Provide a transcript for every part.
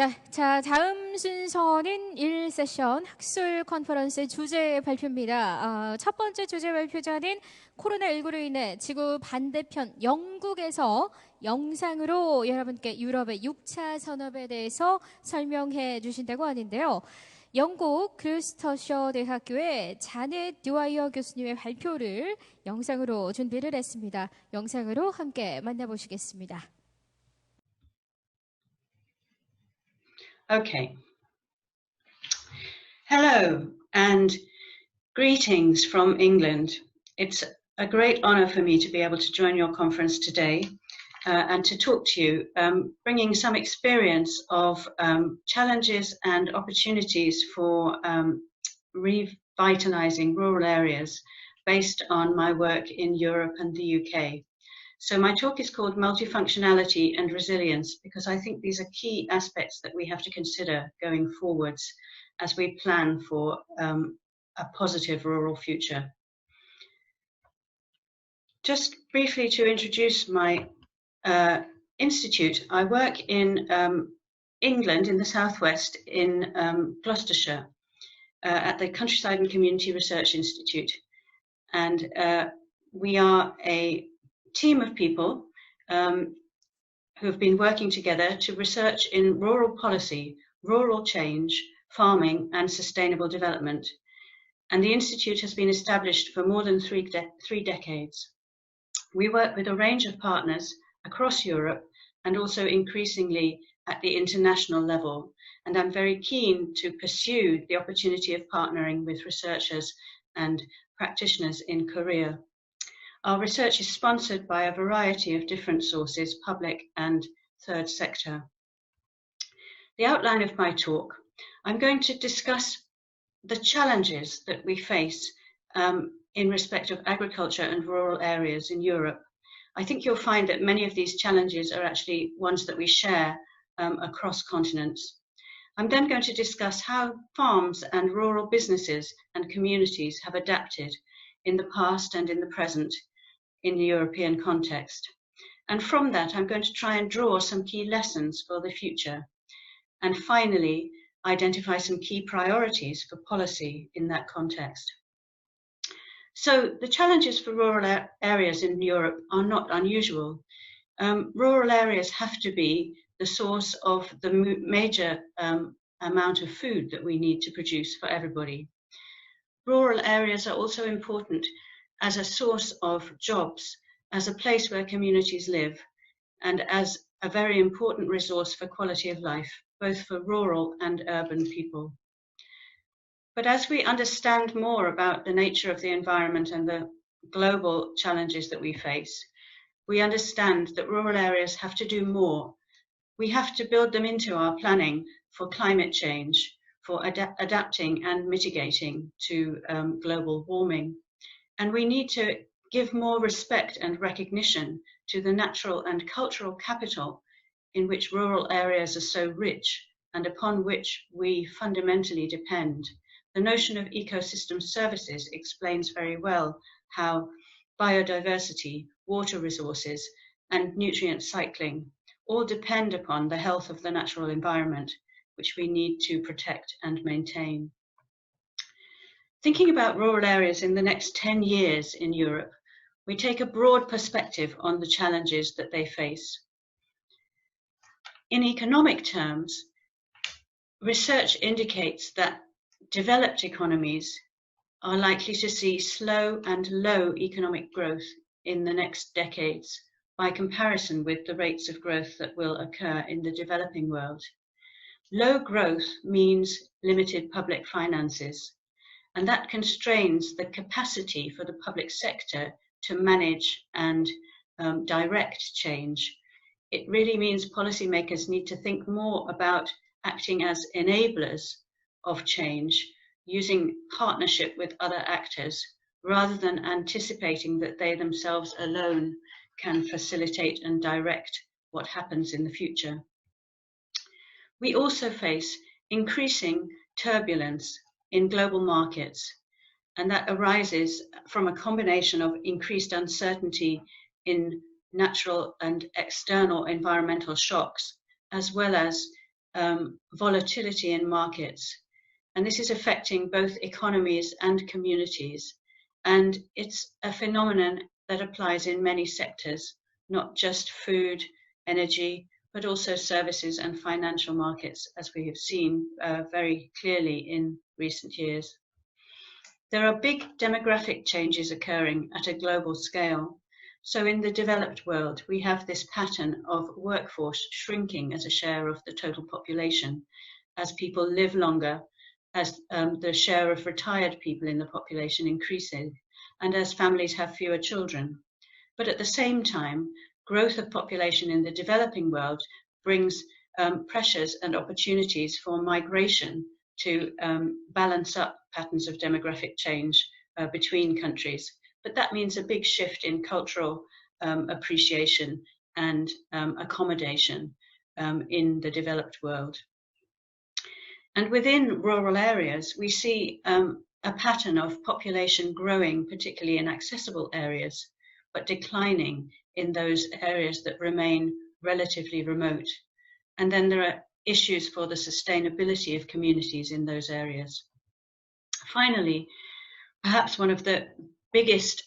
네, 자, 다음 순서는 1세션 학술 컨퍼런스 주제 발표입니다. 첫 번째 주제 발표자는 코로나19로 인해 지구 반대편 영국에서 영상으로 여러분께 유럽의 6차 산업에 대해서 설명해 주신다고 하는데요. 영국 그루스터셔 대학교의 자넷 듀와이어 교수님의 발표를 영상으로 준비를 했습니다. 영상으로 함께 만나보시겠습니다. Okay. Hello and greetings from England. It's a great honour for me to be able to join your conference today and to talk to you, bringing some experience of challenges and opportunities for revitalising rural areas based on my work in Europe and the UK. So my talk is called Multifunctionality and Resilience because I think these are key aspects that we have to consider going forwards as we plan for a positive rural future. Just briefly to introduce my institute, I work in England, in the southwest, in Gloucestershire, at the Countryside and Community Research Institute. And we are a team of people who have been working together to research in rural policy, rural change, farming and sustainable development. And the Institute has been established for more than three decades. We work with a range of partners across Europe and also increasingly at the international level. And I'm very keen to pursue the opportunity of partnering with researchers and practitioners in Korea. Our research is sponsored by a variety of different sources, public and third sector. The outline of my talk, I'm going to discuss the challenges that we face in respect of agriculture and rural areas in Europe. I think you'll find that many of these challenges are actually ones that we share across continents. I'm then going to discuss how farms and rural businesses and communities have adapted in the past and in the present in the European context. And from that, I'm going to try and draw some key lessons for the future. And finally, identify some key priorities for policy in that context. So the challenges for rural areas in Europe are not unusual. Rural areas have to be the source of the major amount of food that we need to produce for everybody. Rural areas are also important as a source of jobs, as a place where communities live, and as a very important resource for quality of life, both for rural and urban people. But as we understand more about the nature of the environment and the global challenges that we face, we understand that rural areas have to do more. We have to build them into our planning for climate change, for adapting and mitigating to global warming. And we need to give more respect and recognition to the natural and cultural capital in which rural areas are so rich and upon which we fundamentally depend. The notion of ecosystem services explains very well how biodiversity, water resources, and nutrient cycling all depend upon the health of the natural environment, which we need to protect and maintain. Thinking about rural areas in the next 10 years in Europe, we take a broad perspective on the challenges that they face. In economic terms, research indicates that developed economies are likely to see slow and low economic growth in the next decades by comparison with the rates of growth that will occur in the developing world. Low growth means limited public finances, and that constrains the capacity for the public sector to manage and direct change. It really means policymakers need to think more about acting as enablers of change, using partnership with other actors, rather than anticipating that they themselves alone can facilitate and direct what happens in the future. We also face increasing turbulence in global markets, and that arises from a combination of increased uncertainty in natural and external environmental shocks, as well as volatility in markets. And this is affecting both economies and communities. And it's a phenomenon that applies in many sectors, not just food, energy, but also services and financial markets, as we have seen very clearly in recent years. There are big demographic changes occurring at a global scale. So in the developed world, we have this pattern of workforce shrinking as a share of the total population as people live longer, as the share of retired people in the population increases, and as families have fewer children. But at the same time, growth of population in the developing world brings pressures and opportunities for migration to balance up patterns of demographic change between countries. But that means a big shift in cultural appreciation and accommodation in the developed world. And within rural areas, we see a pattern of population growing, particularly in accessible areas, but declining in those areas that remain relatively remote. And then there are issues for the sustainability of communities in those areas. Finally, perhaps one of the biggest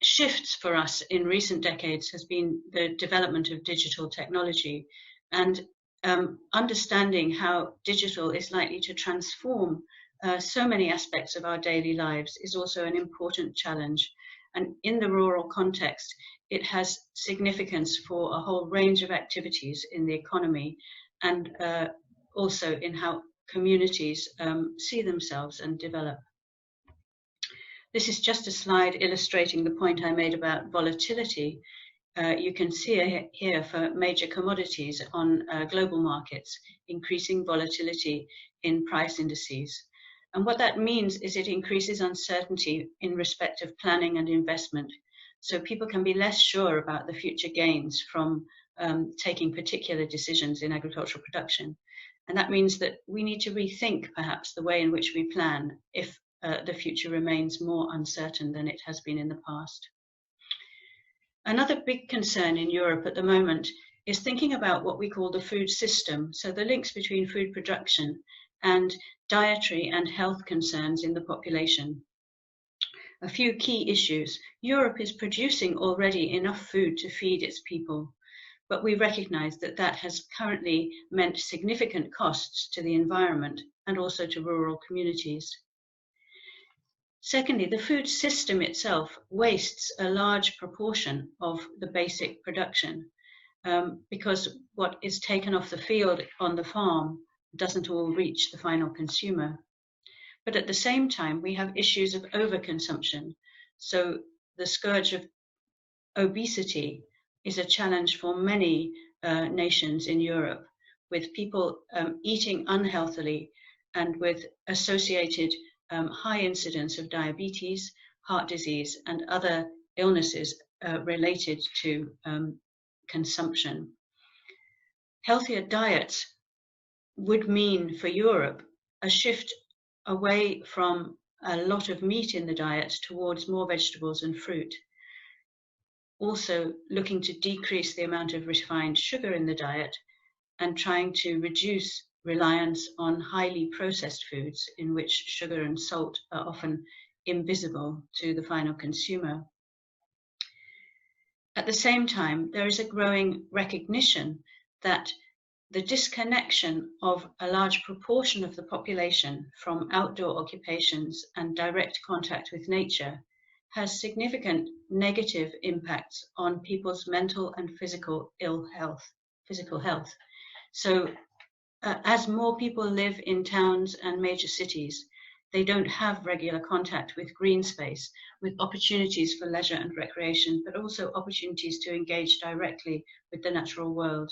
shifts for us in recent decades has been the development of digital technology, and understanding how digital is likely to transform so many aspects of our daily lives is also an important challenge. And in the rural context, it has significance for a whole range of activities in the economy, and also in how communities see themselves and develop. This is just a slide illustrating the point I made about volatility. You can see here for major commodities on global markets, increasing volatility in price indices. And what that means is it increases uncertainty in respect of planning and investment. So people can be less sure about the future gains from taking particular decisions in agricultural production. And that means that we need to rethink perhaps the way in which we plan if the future remains more uncertain than it has been in the past. Another big concern in Europe at the moment is thinking about what we call the food system, so the links between food production and dietary and health concerns in the population. A few key issues. Europe is producing already enough food to feed its people, but we recognize that that has currently meant significant costs to the environment and also to rural communities. Secondly, the food system itself wastes a large proportion of the basic production because what is taken off the field on the farm doesn't all reach the final consumer. But at the same time, we have issues of overconsumption. So the scourge of obesity is a challenge for many nations in Europe, with people eating unhealthily and with associated high incidence of diabetes, heart disease, and other illnesses related to consumption. Healthier diets would mean for Europe a shift away from a lot of meat in the diet towards more vegetables and fruit. Also looking to decrease the amount of refined sugar in the diet and trying to reduce reliance on highly processed foods in which sugar and salt are often invisible to the final consumer. At the same time, there is a growing recognition that the disconnection of a large proportion of the population from outdoor occupations and direct contact with nature has significant negative impacts on people's mental and physical health. So as more people live in towns and major cities, they don't have regular contact with green space, with opportunities for leisure and recreation, but also opportunities to engage directly with the natural world.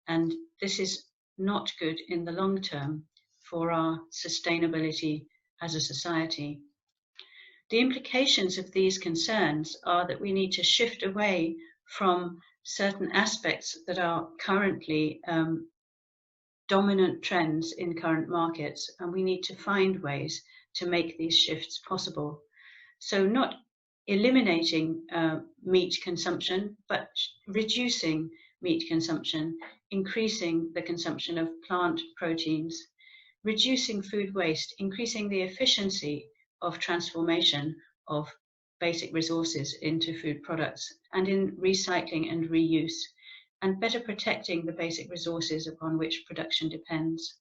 And this is not good in the long term for our sustainability as a society. The implications of these concerns are that we need to shift away from certain aspects that are currently dominant trends in current markets, and we need to find ways to make these shifts possible. So not eliminating meat consumption, but reducing meat consumption, increasing the consumption of plant proteins, reducing food waste, increasing the efficiency of transformation of basic resources into food products, and in recycling and reuse, and better protecting the basic resources upon which production depends.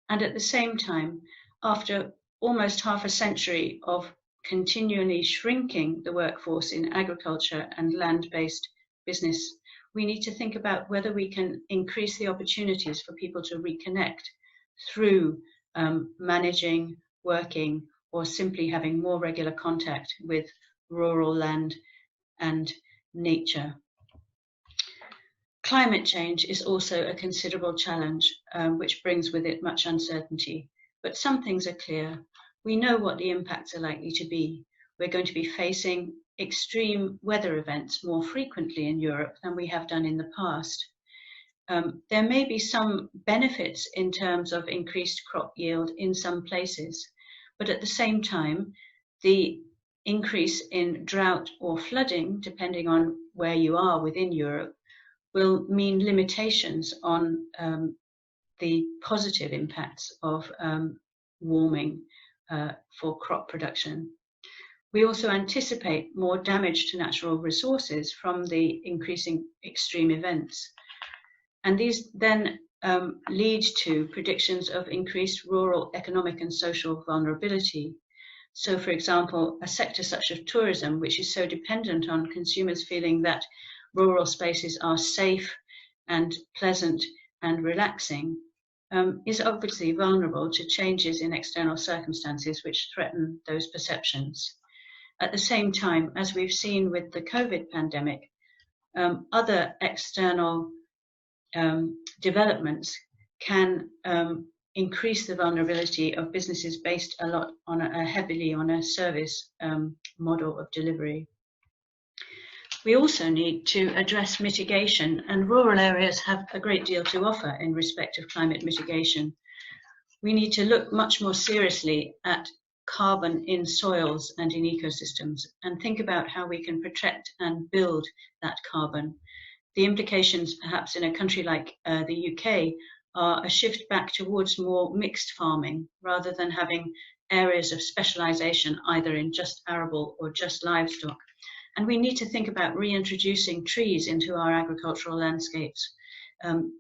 And at the same time, after almost half a century of continually shrinking the workforce in agriculture and land-based business, we need to think about whether we can increase the opportunities for people to reconnect through managing, working, or simply having more regular contact with rural land and nature. Climate change is also a considerable challenge, which brings with it much uncertainty. But some things are clear. We know what the impacts are likely to be. We're going to be facing extreme weather events more frequently in Europe than we have done in the past. There may be some benefits in terms of increased crop yield in some places, but at the same time, the increase in drought or flooding, depending on where you are within Europe, will mean limitations on the positive impacts of warming for crop production. We also anticipate more damage to natural resources from the increasing extreme events. And these then lead to predictions of increased rural economic and social vulnerability. So, for example, a sector such as tourism, which is so dependent on consumers feeling that rural spaces are safe and pleasant and relaxing, is obviously vulnerable to changes in external circumstances which threaten those perceptions. At the same time, as we've seen with the COVID pandemic, other external developments can increase the vulnerability of businesses based a lot on heavily on a service model of delivery. We also need to address mitigation, and rural areas have a great deal to offer in respect of climate mitigation. We need to look much more seriously at carbon in soils and in ecosystems and think about how we can protect and build that carbon. The implications, perhaps in a country like the UK, are a shift back towards more mixed farming rather than having areas of specialization either in just arable or just livestock. And we need to think about reintroducing trees into our agricultural landscapes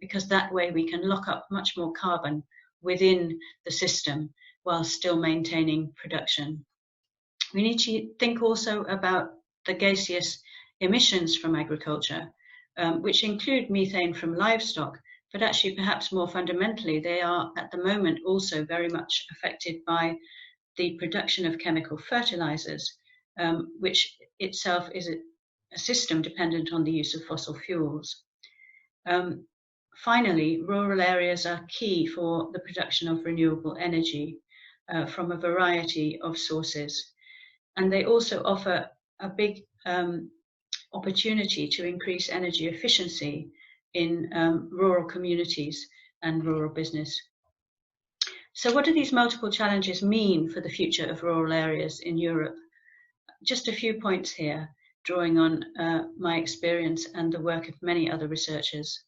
because that way we can lock up much more carbon within the system while still maintaining production. We need to think also about the gaseous emissions from agriculture, which include methane from livestock, but actually perhaps more fundamentally, they are at the moment also very much affected by the production of chemical fertilizers, which itself is a system dependent on the use of fossil fuels. Finally, rural areas are key for the production of renewable energy from a variety of sources. And they also offer a big opportunity to increase energy efficiency in rural communities and rural business. So what do these multiple challenges mean for the future of rural areas in Europe? Just a few points here, drawing on my experience and the work of many other researchers.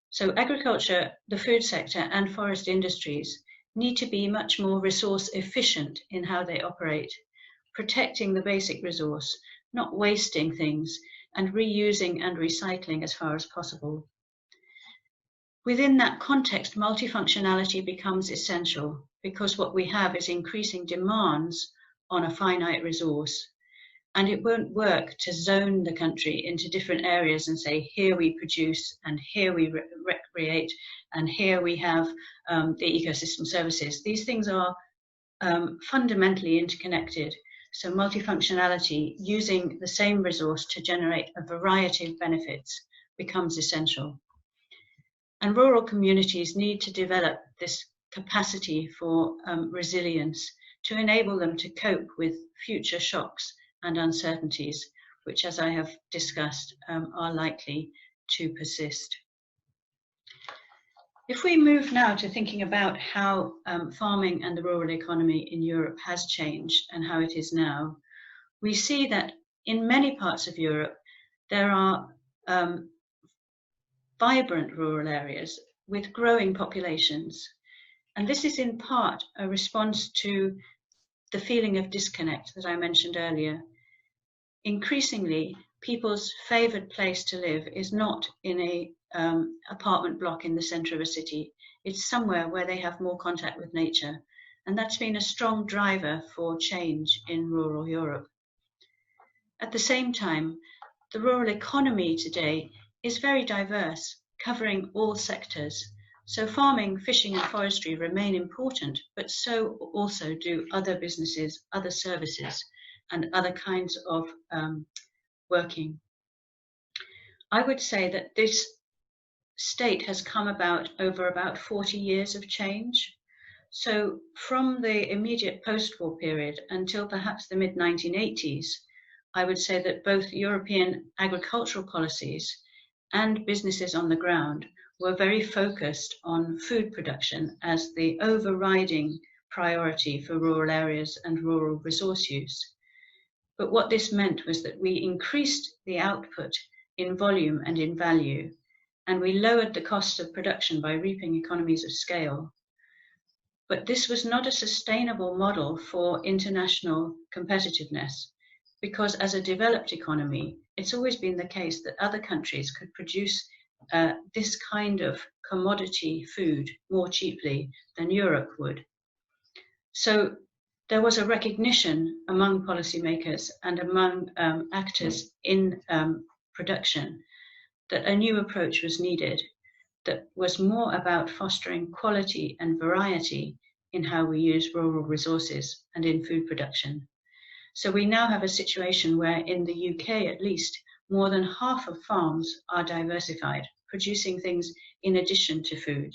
So agriculture, the food sector and forest industries need to be much more resource efficient in how they operate, protecting the basic resource, not wasting things, and reusing and recycling as far as possible. Within that context, multifunctionality becomes essential because what we have is increasing demands on a finite resource. And it won't work to zone the country into different areas and say, here we produce and here we recreate and here we have the ecosystem services. These things are fundamentally interconnected. So multifunctionality, using the same resource to generate a variety of benefits, becomes essential. And rural communities need to develop this capacity for resilience to enable them to cope with future shocks and uncertainties, which, as I have discussed, are likely to persist. If we move now to thinking about how farming and the rural economy in Europe has changed and how it is now, we see that in many parts of Europe, there are vibrant rural areas with growing populations. And this is in part a response to the feeling of disconnect that I mentioned earlier. Increasingly, people's favoured place to live is not in a apartment block in the centre of a city. It's somewhere where they have more contact with nature. And that's been a strong driver for change in rural Europe. At the same time, the rural economy today is very diverse, covering all sectors. So farming, fishing and forestry remain important, but so also do other businesses, other services, and other kinds of working. I would say that this state has come about over about 40 years of change. So from the immediate post-war period until perhaps the mid-1980s, I would say that both European agricultural policies and businesses on the ground were very focused on food production as the overriding priority for rural areas and rural resource use. But what this meant was that we increased the output in volume and in value, and we lowered the cost of production by reaping economies of scale. But this was not a sustainable model for international competitiveness, because as a developed economy, it's always been the case that other countries could produce this kind of commodity food more cheaply than Europe would. So there was a recognition among policymakers and among actors in production that a new approach was needed that was more about fostering quality and variety in how we use rural resources and in food production. So we now have a situation where in the UK at least, more than half of farms are diversified, producing things in addition to food.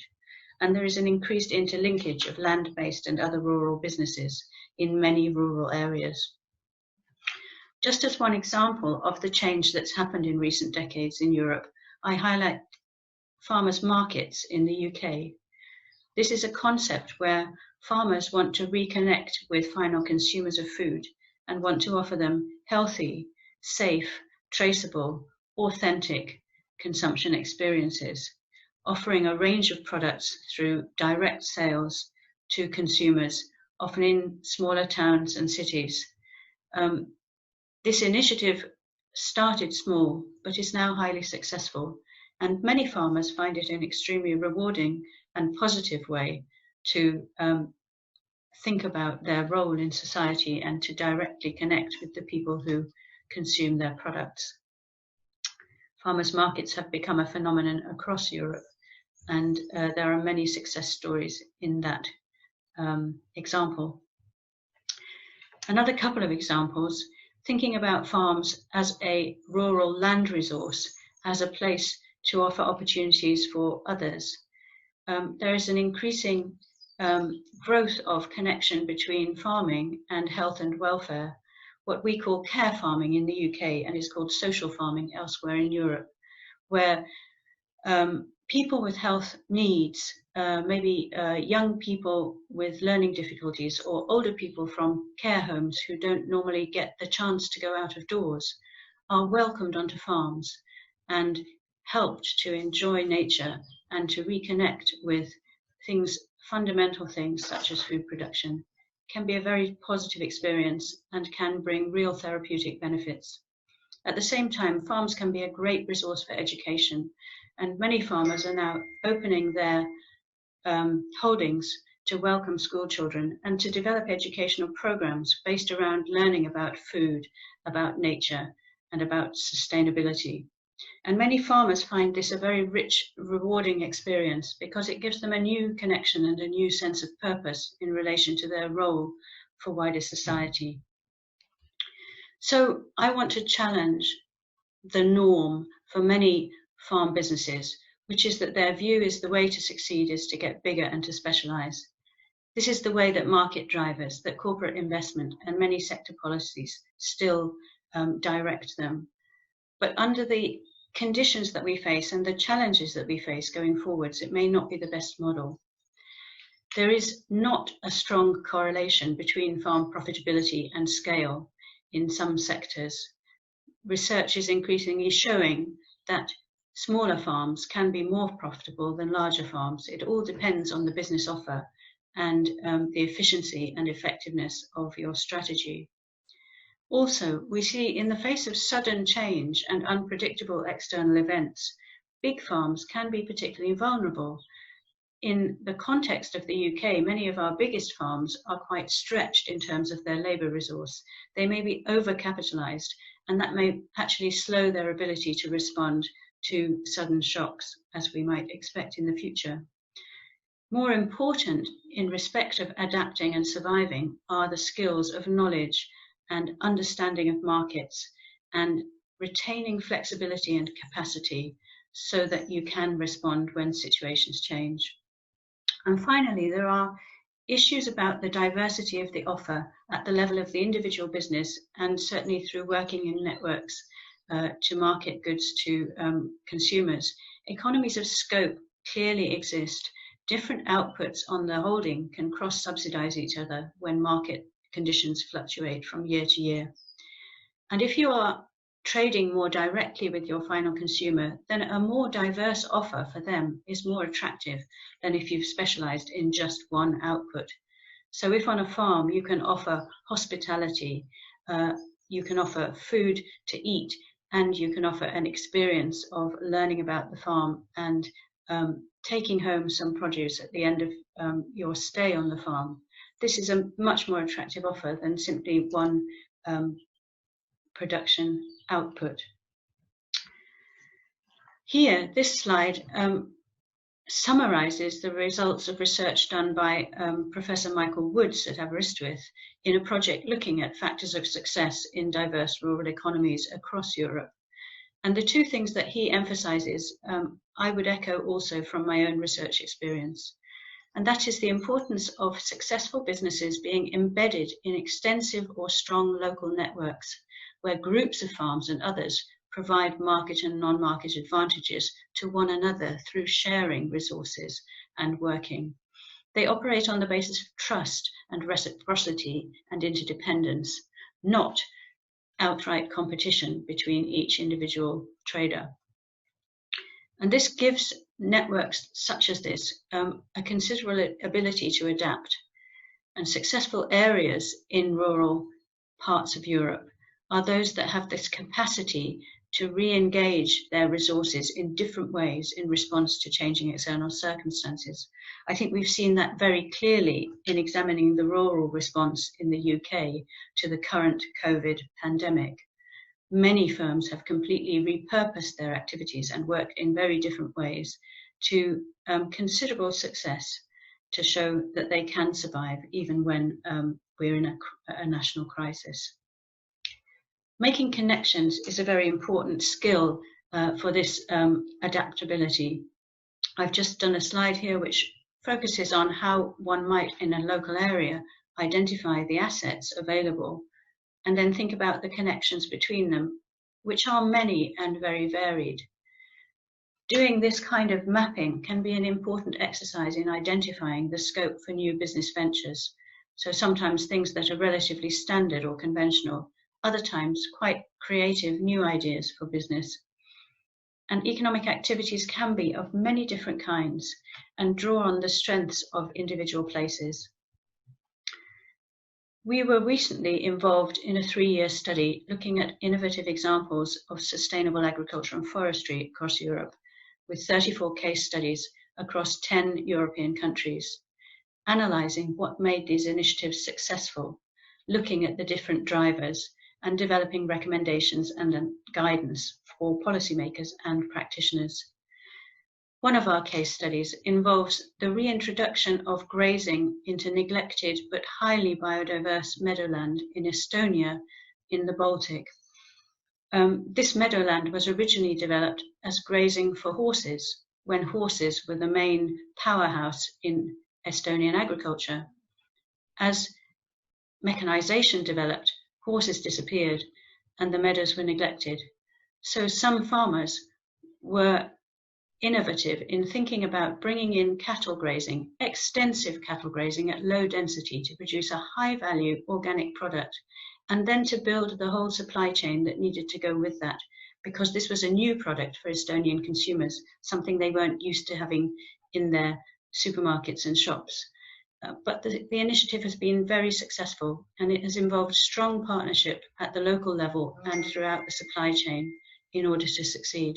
And there is an increased interlinkage of land-based and other rural businesses in many rural areas. Just as one example of the change that's happened in recent decades in Europe, I highlight farmers' markets in the UK. This is a concept where farmers want to reconnect with final consumers of food and want to offer them healthy, safe, traceable, authentic consumption experiences, offering a range of products through direct sales to consumers, often in smaller towns and cities. This initiative started small, but is now highly successful, and many farmers find it an extremely rewarding and positive way to think about their role in society and to directly connect with the people who consume their products. Farmers' markets have become a phenomenon across Europe, and there are many success stories in that example. Another couple of examples, thinking about farms as a rural land resource, as a place to offer opportunities for others. There is an increasing growth of connection between farming and health and welfare, what we call care farming in the UK and is called social farming elsewhere in Europe, where people with health needs, maybe young people with learning difficulties or older people from care homes who don't normally get the chance to go out of doors, are welcomed onto farms and helped to enjoy nature and to reconnect with things, fundamental things such as food production, can be a very positive experience and can bring real therapeutic benefits. At the same time, farms can be a great resource for education, and many farmers are now opening their holdings to welcome school children and to develop educational programs based around learning about food, about nature, and about sustainability. And many farmers find this a very rich, rewarding experience because it gives them a new connection and a new sense of purpose in relation to their role for wider society. So I want to challenge the norm for many farm businesses, which is that their view is the way to succeed is to get bigger and to specialize. This is the way that market drivers, that corporate investment and many sector policies still direct them. But under the conditions that we face and the challenges that we face going forwards, it may not be the best model. There is not a strong correlation between farm profitability and scale in some sectors. Research is increasingly showing that smaller farms can be more profitable than larger farms. It all depends on the business offer and the efficiency and effectiveness of your strategy. Also, we see in the face of sudden change and unpredictable external events, big farms can be particularly vulnerable. In the context of the UK, many of our biggest farms are quite stretched in terms of their labour resource. They may be overcapitalised, and that may actually slow their ability to respond to sudden shocks, as we might expect in the future. More important in respect of adapting and surviving are the skills of knowledge and understanding of markets and retaining flexibility and capacity so that you can respond when situations change. And finally, there are issues about the diversity of the offer at the level of the individual business, and certainly through working in networks to market goods to consumers. Economies of scope clearly exist. Different outputs on the holding can cross-subsidize each other when market conditions fluctuate from year to year. And if you are trading more directly with your final consumer, then a more diverse offer for them is more attractive than if you've specialized in just one output. So if on a farm you can offer hospitality, you can offer food to eat, and you can offer an experience of learning about the farm and taking home some produce at the end of your stay on the farm, this is a much more attractive offer than simply one production output. Here, this slide summarizes the results of research done by Professor Michael Woods at Aberystwyth in a project looking at factors of success in diverse rural economies across Europe. And the two things that he emphasizes, I would echo also from my own research experience. And that is the importance of successful businesses being embedded in extensive or strong local networks, where groups of farms and others provide market and non-market advantages to one another through sharing resources and working. They operate on the basis of trust and reciprocity and interdependence, not outright competition between each individual trader. And this gives networks such as this a considerable ability to adapt. And successful areas in rural parts of Europe are those that have this capacity to re-engage their resources in different ways in response to changing external circumstances. I think we've seen that very clearly in examining the rural response in the UK to the current COVID pandemic. Many firms have completely repurposed their activities and work in very different ways to considerable success to show that they can survive even when we're in a national crisis. Making connections is a very important skill for this adaptability. I've just done a slide here which focuses on how one might, in a local area, identify the assets available and then think about the connections between them, which are many and very varied. Doing this kind of mapping can be an important exercise in identifying the scope for new business ventures. So sometimes things that are relatively standard or conventional, other times quite creative new ideas for business. And economic activities can be of many different kinds and draw on the strengths of individual places. We were recently involved in a 3-year study looking at innovative examples of sustainable agriculture and forestry across Europe, with 34 case studies across 10 European countries, analysing what made these initiatives successful, looking at the different drivers, and developing recommendations and guidance for policymakers and practitioners. One of our case studies involves the reintroduction of grazing into neglected but highly biodiverse meadowland in Estonia in the Baltic. This meadowland was originally developed as grazing for horses when horses were the main powerhouse in Estonian agriculture. As mechanization developed, horses disappeared and the meadows were neglected. So some farmers were innovative in thinking about bringing in cattle grazing, extensive cattle grazing at low density to produce a high value organic product, and then to build the whole supply chain that needed to go with that, because this was a new product for Estonian consumers, something they weren't used to having in their supermarkets and shops. But the initiative has been very successful, and it has involved strong partnership at the local level and throughout the supply chain in order to succeed.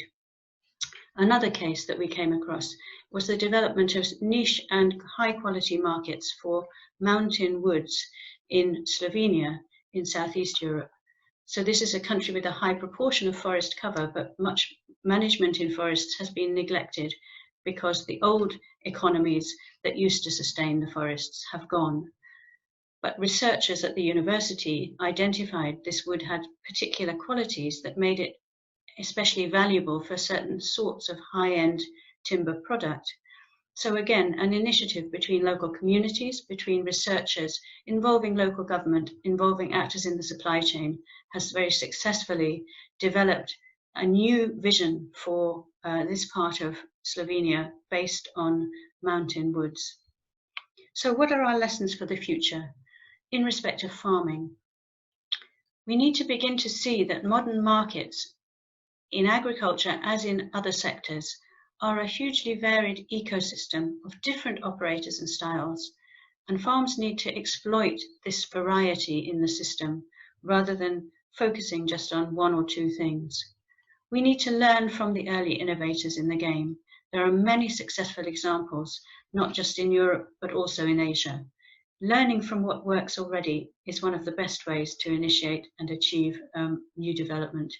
Another case that we came across was the development of niche and high quality markets for mountain woods in Slovenia in Southeast Europe. So this is a country with a high proportion of forest cover, but much management in forests has been neglected because the old economies that used to sustain the forests have gone. But researchers at the university identified this wood had particular qualities that made it especially valuable for certain sorts of high-end timber product. So again, an initiative between local communities, between researchers, involving local government, involving actors in the supply chain, has very successfully developed a new vision for this part of Slovenia based on mountain woods. So what are our lessons for the future in respect of farming? We need to begin to see that modern markets in agriculture, as in other sectors, are a hugely varied ecosystem of different operators and styles, and farms need to exploit this variety in the system rather than focusing just on one or two things. We need to learn from the early innovators in the game. There are many successful examples, not just in Europe, but also in Asia. Learning from what works already is one of the best ways to initiate and achieve new development.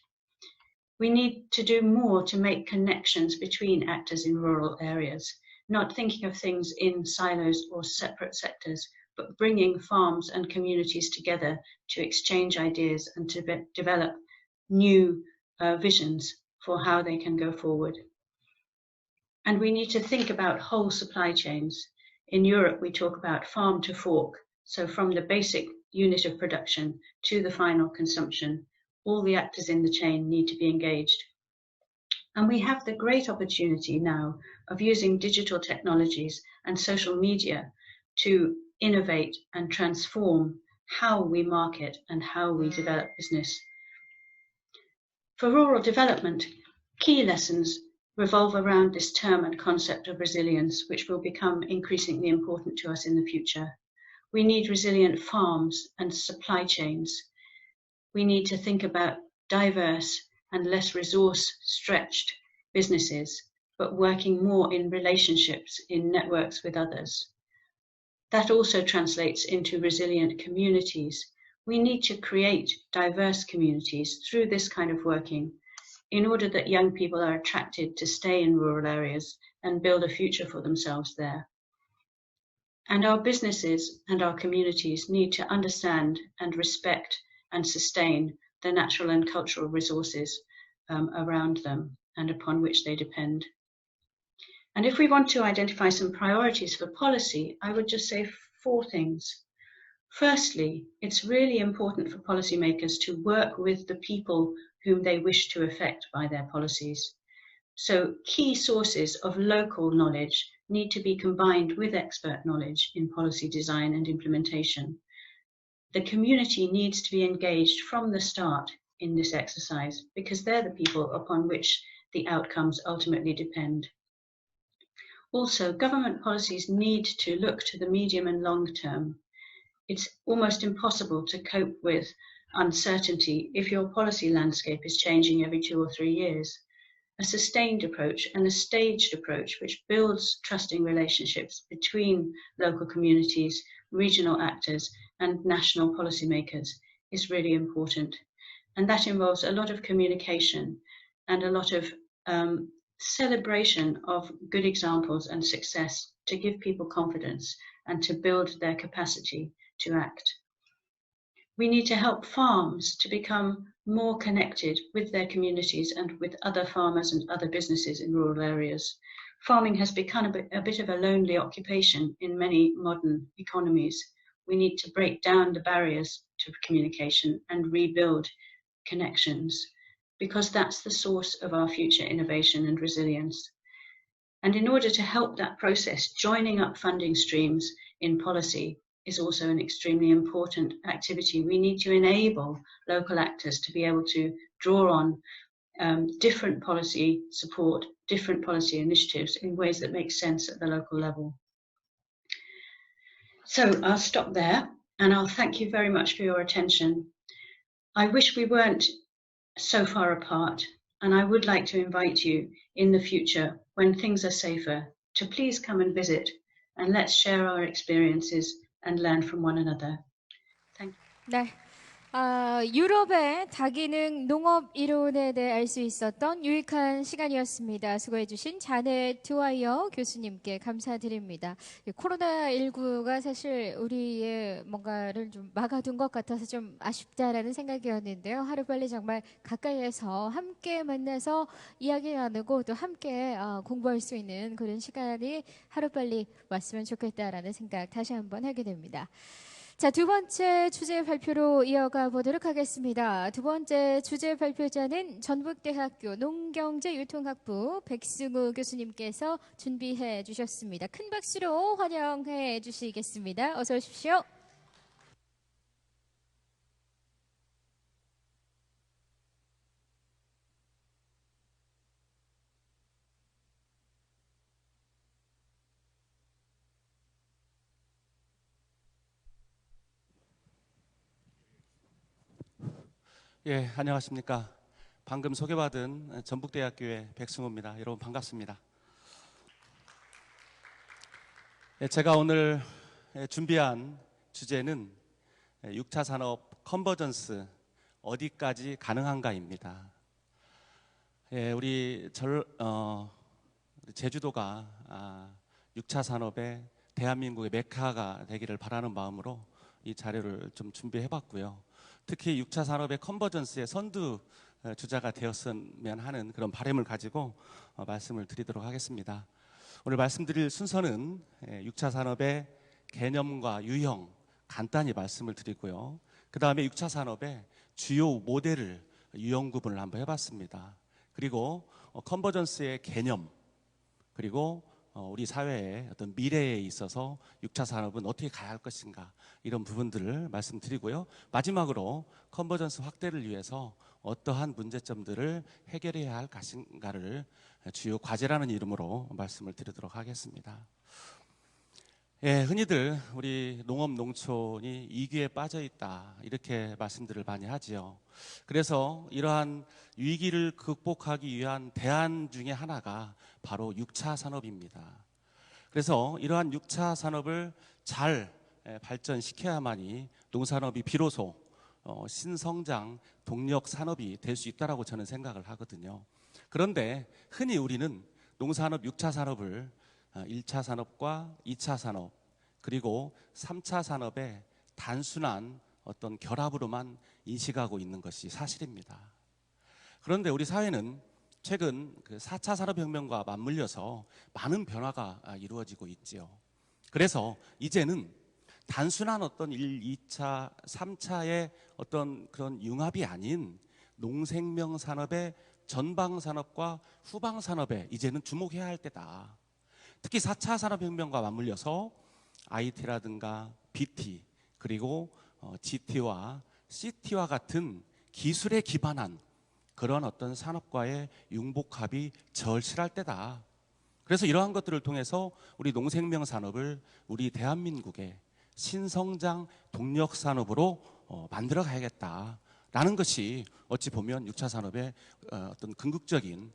We need to do more to make connections between actors in rural areas, not thinking of things in silos or separate sectors, but bringing farms and communities together to exchange ideas and to develop new visions for how they can go forward. And we need to think about whole supply chains. In Europe, we talk about farm to fork, so from the basic unit of production to the final consumption. All the actors in the chain need to be engaged. And we have the great opportunity now of using digital technologies and social media to innovate and transform how we market and how we develop business. For rural development, key lessons revolve around this term and concept of resilience, which will become increasingly important to us in the future. We need resilient farms and supply chains. We need to think about diverse and less resource-stretched businesses, but working more in relationships, in networks with others. That also translates into resilient communities. We need to create diverse communities through this kind of working in order that young people are attracted to stay in rural areas and build a future for themselves there. And our businesses and our communities need to understand and respect and sustain the natural and cultural resources around them and upon which they depend. And if we want to identify some priorities for policy, I would just say 4 things. Firstly, it's really important for policymakers to work with the people whom they wish to affect by their policies. So key sources of local knowledge need to be combined with expert knowledge in policy design and implementation. The community needs to be engaged from the start in this exercise because they're the people upon which the outcomes ultimately depend. Also, government policies need to look to the medium and long term. It's almost impossible to cope with uncertainty if your policy landscape is changing every 2 or 3 years. A sustained approach and a staged approach which builds trusting relationships between local communities, regional actors, and national policymakers is really important. And that involves a lot of communication and a lot of celebration of good examples and success to give people confidence and to build their capacity to act. We need to help farms to become more connected with their communities and with other farmers and other businesses in rural areas. Farming has become a bit of a lonely occupation in many modern economies. We need to break down the barriers to communication and rebuild connections, because that's the source of our future innovation and resilience. And in order to help that process, joining up funding streams in policy is also an extremely important activity. We need to enable local actors to be able to draw on different policy support, different policy initiatives in ways that make sense at the local level. So I'll stop there and I'll thank you very much for your attention. I wish we weren't so far apart, and I would like to invite you in the future, when things are safer, to please come and visit and let's share our experiences and learn from one another. Thank you. 네. 유럽의 다기능 농업 이론에 대해 알 수 있었던 유익한 시간이었습니다. 수고해주신 자넷 드와이어 교수님께 감사드립니다. 코로나19가 사실 우리의 뭔가를 좀 막아둔 것 같아서 좀 아쉽다라는 생각이었는데요. 하루빨리 정말 가까이에서 함께 만나서 이야기 나누고 또 함께 공부할 수 있는 그런 시간이 하루빨리 왔으면 좋겠다라는 생각 다시 한번 하게 됩니다. 자, 두 번째 주제 발표로 이어가 보도록 하겠습니다. 두 번째 주제 발표자는 전북대학교 농경제유통학부 백승우 교수님께서 준비해 주셨습니다. 큰 박수로 환영해 주시겠습니다. 어서 오십시오. 예, 안녕하십니까. 방금 소개받은 전북대학교의 백승우입니다. 여러분 반갑습니다. 예, 제가 오늘 준비한 주제는 6차 산업 컨버전스 어디까지 가능한가입니다. 예, 우리 제주도가 6차 산업의 대한민국의 메카가 되기를 바라는 마음으로 이 자료를 좀 준비해봤고요. 특히 6차 산업의 컨버전스의 선두 주자가 되었으면 하는 그런 바람을 가지고 말씀을 드리도록 하겠습니다. 오늘 말씀드릴 순서는 6차 산업의 개념과 유형 간단히 말씀을 드리고요. 그 다음에 6차 산업의 주요 모델을 유형 구분을 한번 해봤습니다. 그리고 컨버전스의 개념, 그리고 우리 사회의 어떤 미래에 있어서 6차 산업은 어떻게 가야 할 것인가, 이런 부분들을 말씀드리고요. 마지막으로 컨버전스 확대를 위해서 어떠한 문제점들을 해결해야 할 것인가를 주요 과제라는 이름으로 말씀을 드리도록 하겠습니다. 예, 흔히들 우리 농업 농촌이 위기에 빠져 있다, 이렇게 말씀들을 많이 하지요. 그래서 이러한 위기를 극복하기 위한 대안 중에 하나가 바로 6차 산업입니다. 그래서 이러한 6차 산업을 잘 발전시켜야만이 농산업이 비로소 신성장 동력 산업이 될 수 있다라고 저는 생각을 하거든요. 그런데 흔히 우리는 농산업 6차 산업을 1차 산업과 2차 산업, 그리고 3차 산업의 단순한 어떤 결합으로만 인식하고 있는 것이 사실입니다. 그런데 우리 사회는 최근 그 4차 산업혁명과 맞물려서 많은 변화가 이루어지고 있지요. 그래서 이제는 단순한 어떤 1, 2차, 3차의 어떤 그런 융합이 아닌 농생명 산업의 전방 산업과 후방 산업에 이제는 주목해야 할 때다. 특히 4차 산업혁명과 맞물려서 IT라든가 BT, 그리고 GT와 CT와 같은 기술에 기반한 그런 어떤 산업과의 융복합이 절실할 때다. 그래서 이러한 것들을 통해서 우리 농생명 산업을 우리 대한민국의 신성장 동력 산업으로 만들어 가야겠다라는 것이 어찌 보면 6차 산업의 어떤 궁극적인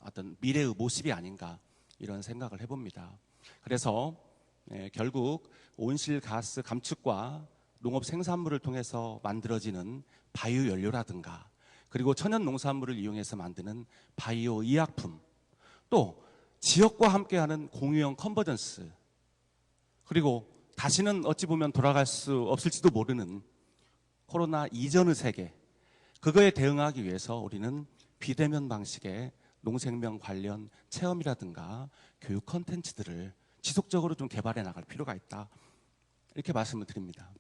어떤 미래의 모습이 아닌가, 이런 생각을 해봅니다. 그래서 결국 온실가스 감축과 농업 생산물을 통해서 만들어지는 바이오 연료라든가, 그리고 천연 농산물을 이용해서 만드는 바이오 의약품, 또 지역과 함께하는 공유형 컨버전스, 그리고 다시는 어찌 보면 돌아갈 수 없을지도 모르는 코로나 이전의 세계, 그거에 대응하기 위해서 우리는 비대면 방식의 농생명 관련 체험이라든가 교육 콘텐츠들을 지속적으로 좀 개발해 나갈 필요가 있다, 이렇게 말씀을 드립니다.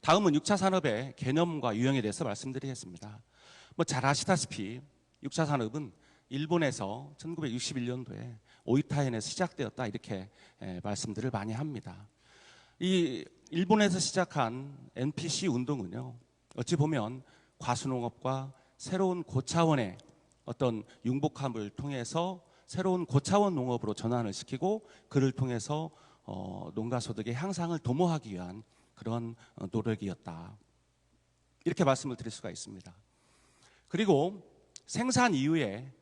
다음은 6차 산업의 개념과 유형에 대해서 말씀드리겠습니다. 잘 아시다시피 6차 산업은 일본에서 1961년도에 오이타현에서 시작되었다, 이렇게 말씀들을 많이 합니다. 이 일본에서 시작한 NPC 운동은요, 어찌 보면 과수농업과 새로운 고차원의 어떤 융복함을 통해서 새로운 고차원 농업으로 전환을 시키고 그를 통해서 농가 소득의 향상을 도모하기 위한 그런 노력이었다. 이렇게 말씀을 드릴 수가 있습니다. 그리고 생산 이후에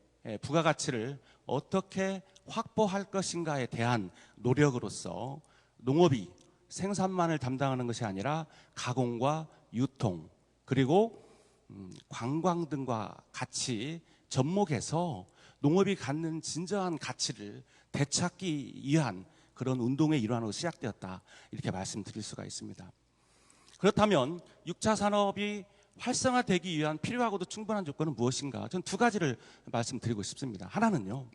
부가가치를 어떻게 확보할 것인가에 대한 노력으로서 농업이 생산만을 담당하는 것이 아니라 가공과 유통 그리고 관광 등과 같이 접목해서 농업이 갖는 진정한 가치를 되찾기 위한 그런 운동의 일환으로 시작되었다. 이렇게 말씀드릴 수가 있습니다. 그렇다면 6차 산업이 활성화되기 위한 필요하고도 충분한 조건은 무엇인가? 저는 두 가지를 말씀드리고 싶습니다. 하나는요,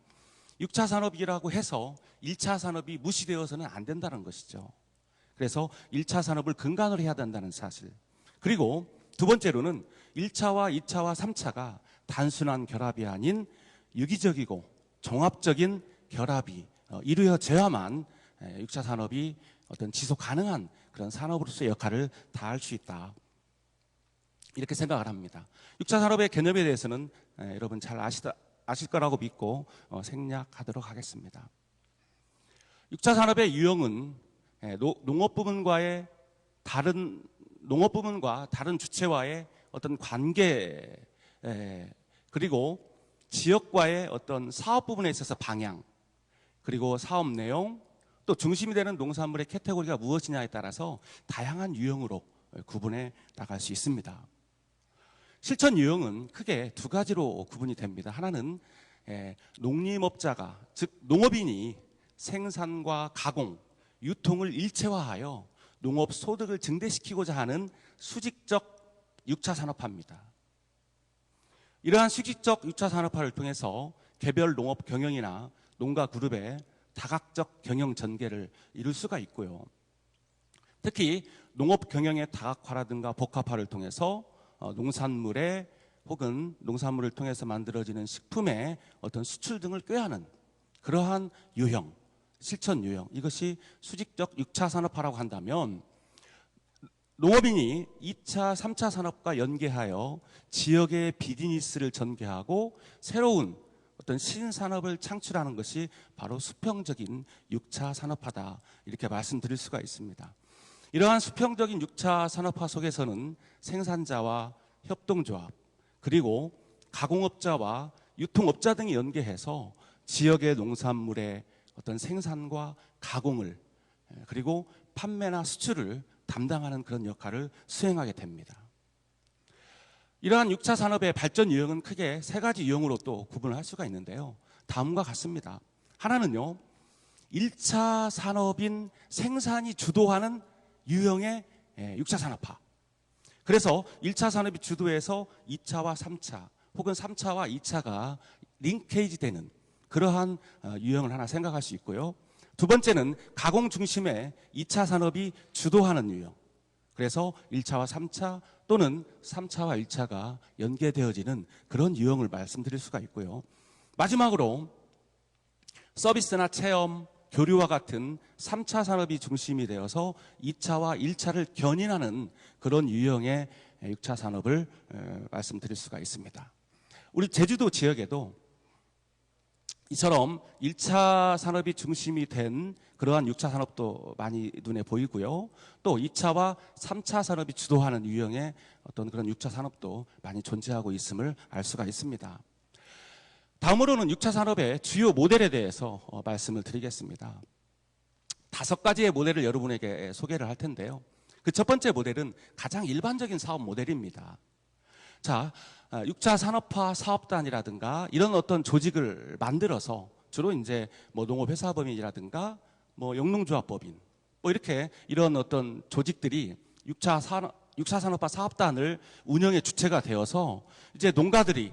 6차 산업이라고 해서 1차 산업이 무시되어서는 안 된다는 것이죠. 그래서 1차 산업을 근간으로 해야 된다는 사실. 그리고 두 번째로는 1차와 2차와 3차가 단순한 결합이 아닌 유기적이고 종합적인 결합이 이루어져야만 6차 산업이 어떤 지속 가능한 그런 산업으로서의 역할을 다할 수 있다. 이렇게 생각을 합니다. 6차 산업의 개념에 대해서는 여러분 잘 아실 거라고 믿고 생략하도록 하겠습니다. 6차 산업의 유형은 농업 부문과 다른 주체와의 어떤 관계 그리고 지역과의 어떤 사업 부분에 있어서 방향 그리고 사업 내용 또 중심이 되는 농산물의 카테고리가 무엇이냐에 따라서 다양한 유형으로 구분해 나갈 수 있습니다. 실천 유형은 크게 두 가지로 구분이 됩니다. 하나는 농림업자가 즉 농업인이 생산과 가공, 유통을 일체화하여 농업 소득을 증대시키고자 하는 수직적 6차 산업화입니다. 이러한 수직적 6차 산업화를 통해서 개별 농업 경영이나 농가 그룹의 다각적 경영 전개를 이룰 수가 있고요. 특히 농업 경영의 다각화라든가 복합화를 통해서 농산물의 혹은 농산물을 통해서 만들어지는 식품의 어떤 수출 등을 꾀하는 그러한 유형, 실천 유형, 이것이 수직적 6차 산업화라고 한다면 농업인이 2차, 3차 산업과 연계하여 지역의 비즈니스를 전개하고 새로운 어떤 신산업을 창출하는 것이 바로 수평적인 6차 산업화다. 이렇게 말씀드릴 수가 있습니다. 이러한 수평적인 6차 산업화 속에서는 생산자와 협동조합 그리고 가공업자와 유통업자 등이 연계해서 지역의 농산물의 어떤 생산과 가공을 그리고 판매나 수출을 담당하는 그런 역할을 수행하게 됩니다. 이러한 6차 산업의 발전 유형은 크게 세 가지 유형으로 또 구분을 할 수가 있는데요. 다음과 같습니다. 하나는요, 1차 산업인 생산이 주도하는 유형의 6차 산업화. 그래서 1차 산업이 주도해서 2차와 3차 혹은 3차와 2차가 링케이지 되는 그러한 유형을 하나 생각할 수 있고요. 두 번째는 가공 중심의 2차 산업이 주도하는 유형. 그래서 1차와 3차 또는 3차와 1차가 연계되어지는 그런 유형을 말씀드릴 수가 있고요. 마지막으로 서비스나 체험, 교류와 같은 3차 산업이 중심이 되어서 2차와 1차를 견인하는 그런 유형의 6차 산업을 말씀드릴 수가 있습니다. 우리 제주도 지역에도 이처럼 1차 산업이 중심이 된 그러한 6차 산업도 많이 눈에 보이고요. 또 2차와 3차 산업이 주도하는 유형의 어떤 그런 6차 산업도 많이 존재하고 있음을 알 수가 있습니다. 다음으로는 6차 산업의 주요 모델에 대해서 말씀을 드리겠습니다. 5가지의 모델을 여러분에게 소개를 할 텐데요. 그 첫 번째 모델은 가장 일반적인 사업 모델입니다. 자, 6차 산업화 사업단이라든가 이런 어떤 조직을 만들어서 주로 이제 뭐 농업회사법인이라든가 뭐 영농조합법인 뭐 이렇게 이런 어떤 조직들이 6차 산업화 사업단을 운영의 주체가 되어서 이제 농가들이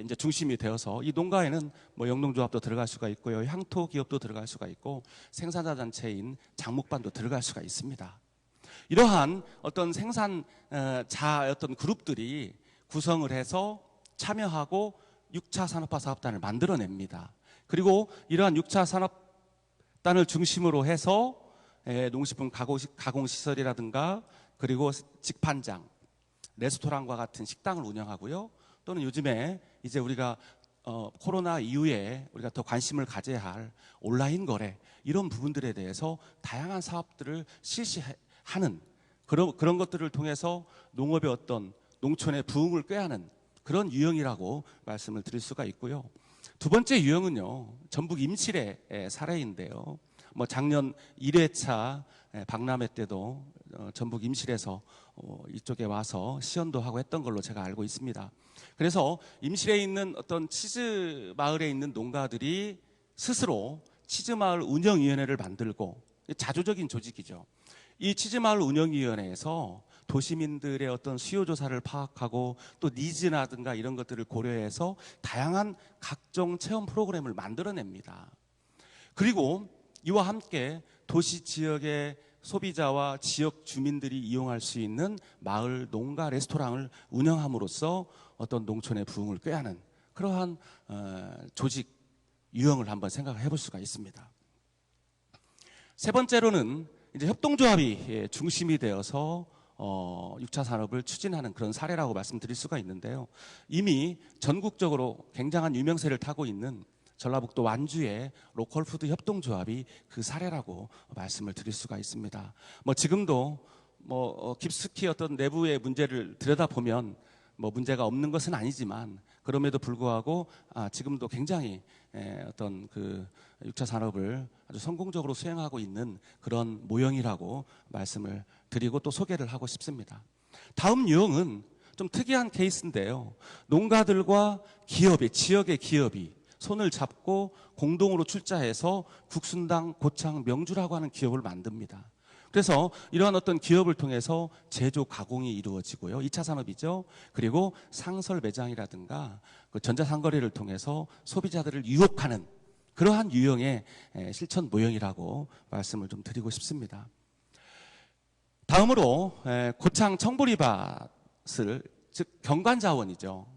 이제 중심이 되어서 이 농가에는 뭐 영농조합도 들어갈 수가 있고요, 향토 기업도 들어갈 수가 있고 생산자 단체인 장목반도 들어갈 수가 있습니다. 이러한 어떤 생산자 어떤 그룹들이 구성을 해서 참여하고 6차 산업화 사업단을 만들어냅니다. 그리고 이러한 6차 산업단을 중심으로 해서 농식품 가공시설이라든가 그리고 직판장, 레스토랑과 같은 식당을 운영하고요. 또는 요즘에 이제 우리가 코로나 이후에 우리가 더 관심을 가져야 할 온라인 거래 이런 부분들에 대해서 다양한 사업들을 실시하는 그런 것들을 통해서 농업의 어떤 농촌의 부흥을 꾀하는 그런 유형이라고 말씀을 드릴 수가 있고요. 두 번째 유형은요, 전북 임실의 사례인데요. 뭐 작년 1회차 박람회 때도 전북 임실에서 이쪽에 와서 시연도 하고 했던 걸로 제가 알고 있습니다. 그래서 임실에 있는 어떤 치즈 마을에 있는 농가들이 스스로 치즈 마을 운영위원회를 만들고, 자조적인 조직이죠. 이 치즈 마을 운영위원회에서 도시민들의 어떤 수요 조사를 파악하고 또 니즈라든가 이런 것들을 고려해서 다양한 각종 체험 프로그램을 만들어냅니다. 그리고 이와 함께 도시 지역의 소비자와 지역 주민들이 이용할 수 있는 마을 농가 레스토랑을 운영함으로써 어떤 농촌의 부흥을 꾀하는 그러한 조직 유형을 한번 생각해 볼 수가 있습니다. 세 번째로는 이제 협동조합이 중심이 되어서 6차 산업을 추진하는 그런 사례라고 말씀드릴 수가 있는데요. 이미 전국적으로 굉장한 유명세를 타고 있는 전라북도 완주의 로컬푸드 협동조합이 그 사례라고 말씀을 드릴 수가 있습니다. 뭐 지금도 깊숙이 어떤 내부의 문제를 들여다보면 문제가 없는 것은 아니지만 그럼에도 불구하고 지금도 굉장히 어떤 그 6차 산업을 아주 성공적으로 수행하고 있는 그런 모형이라고 말씀을 드리고 또 소개를 하고 싶습니다. 다음 유형은 좀 특이한 케이스인데요. 농가들과 기업이, 지역의 기업이 손을 잡고 공동으로 출자해서 국순당, 고창, 명주라고 하는 기업을 만듭니다. 그래서 이러한 어떤 기업을 통해서 제조 가공이 이루어지고요. 2차 산업이죠. 그리고 상설 매장이라든가 그 전자상거래를 통해서 소비자들을 유혹하는 그러한 유형의 실천 모형이라고 말씀을 좀 드리고 싶습니다. 다음으로 고창 청보리밭을, 즉 경관자원이죠.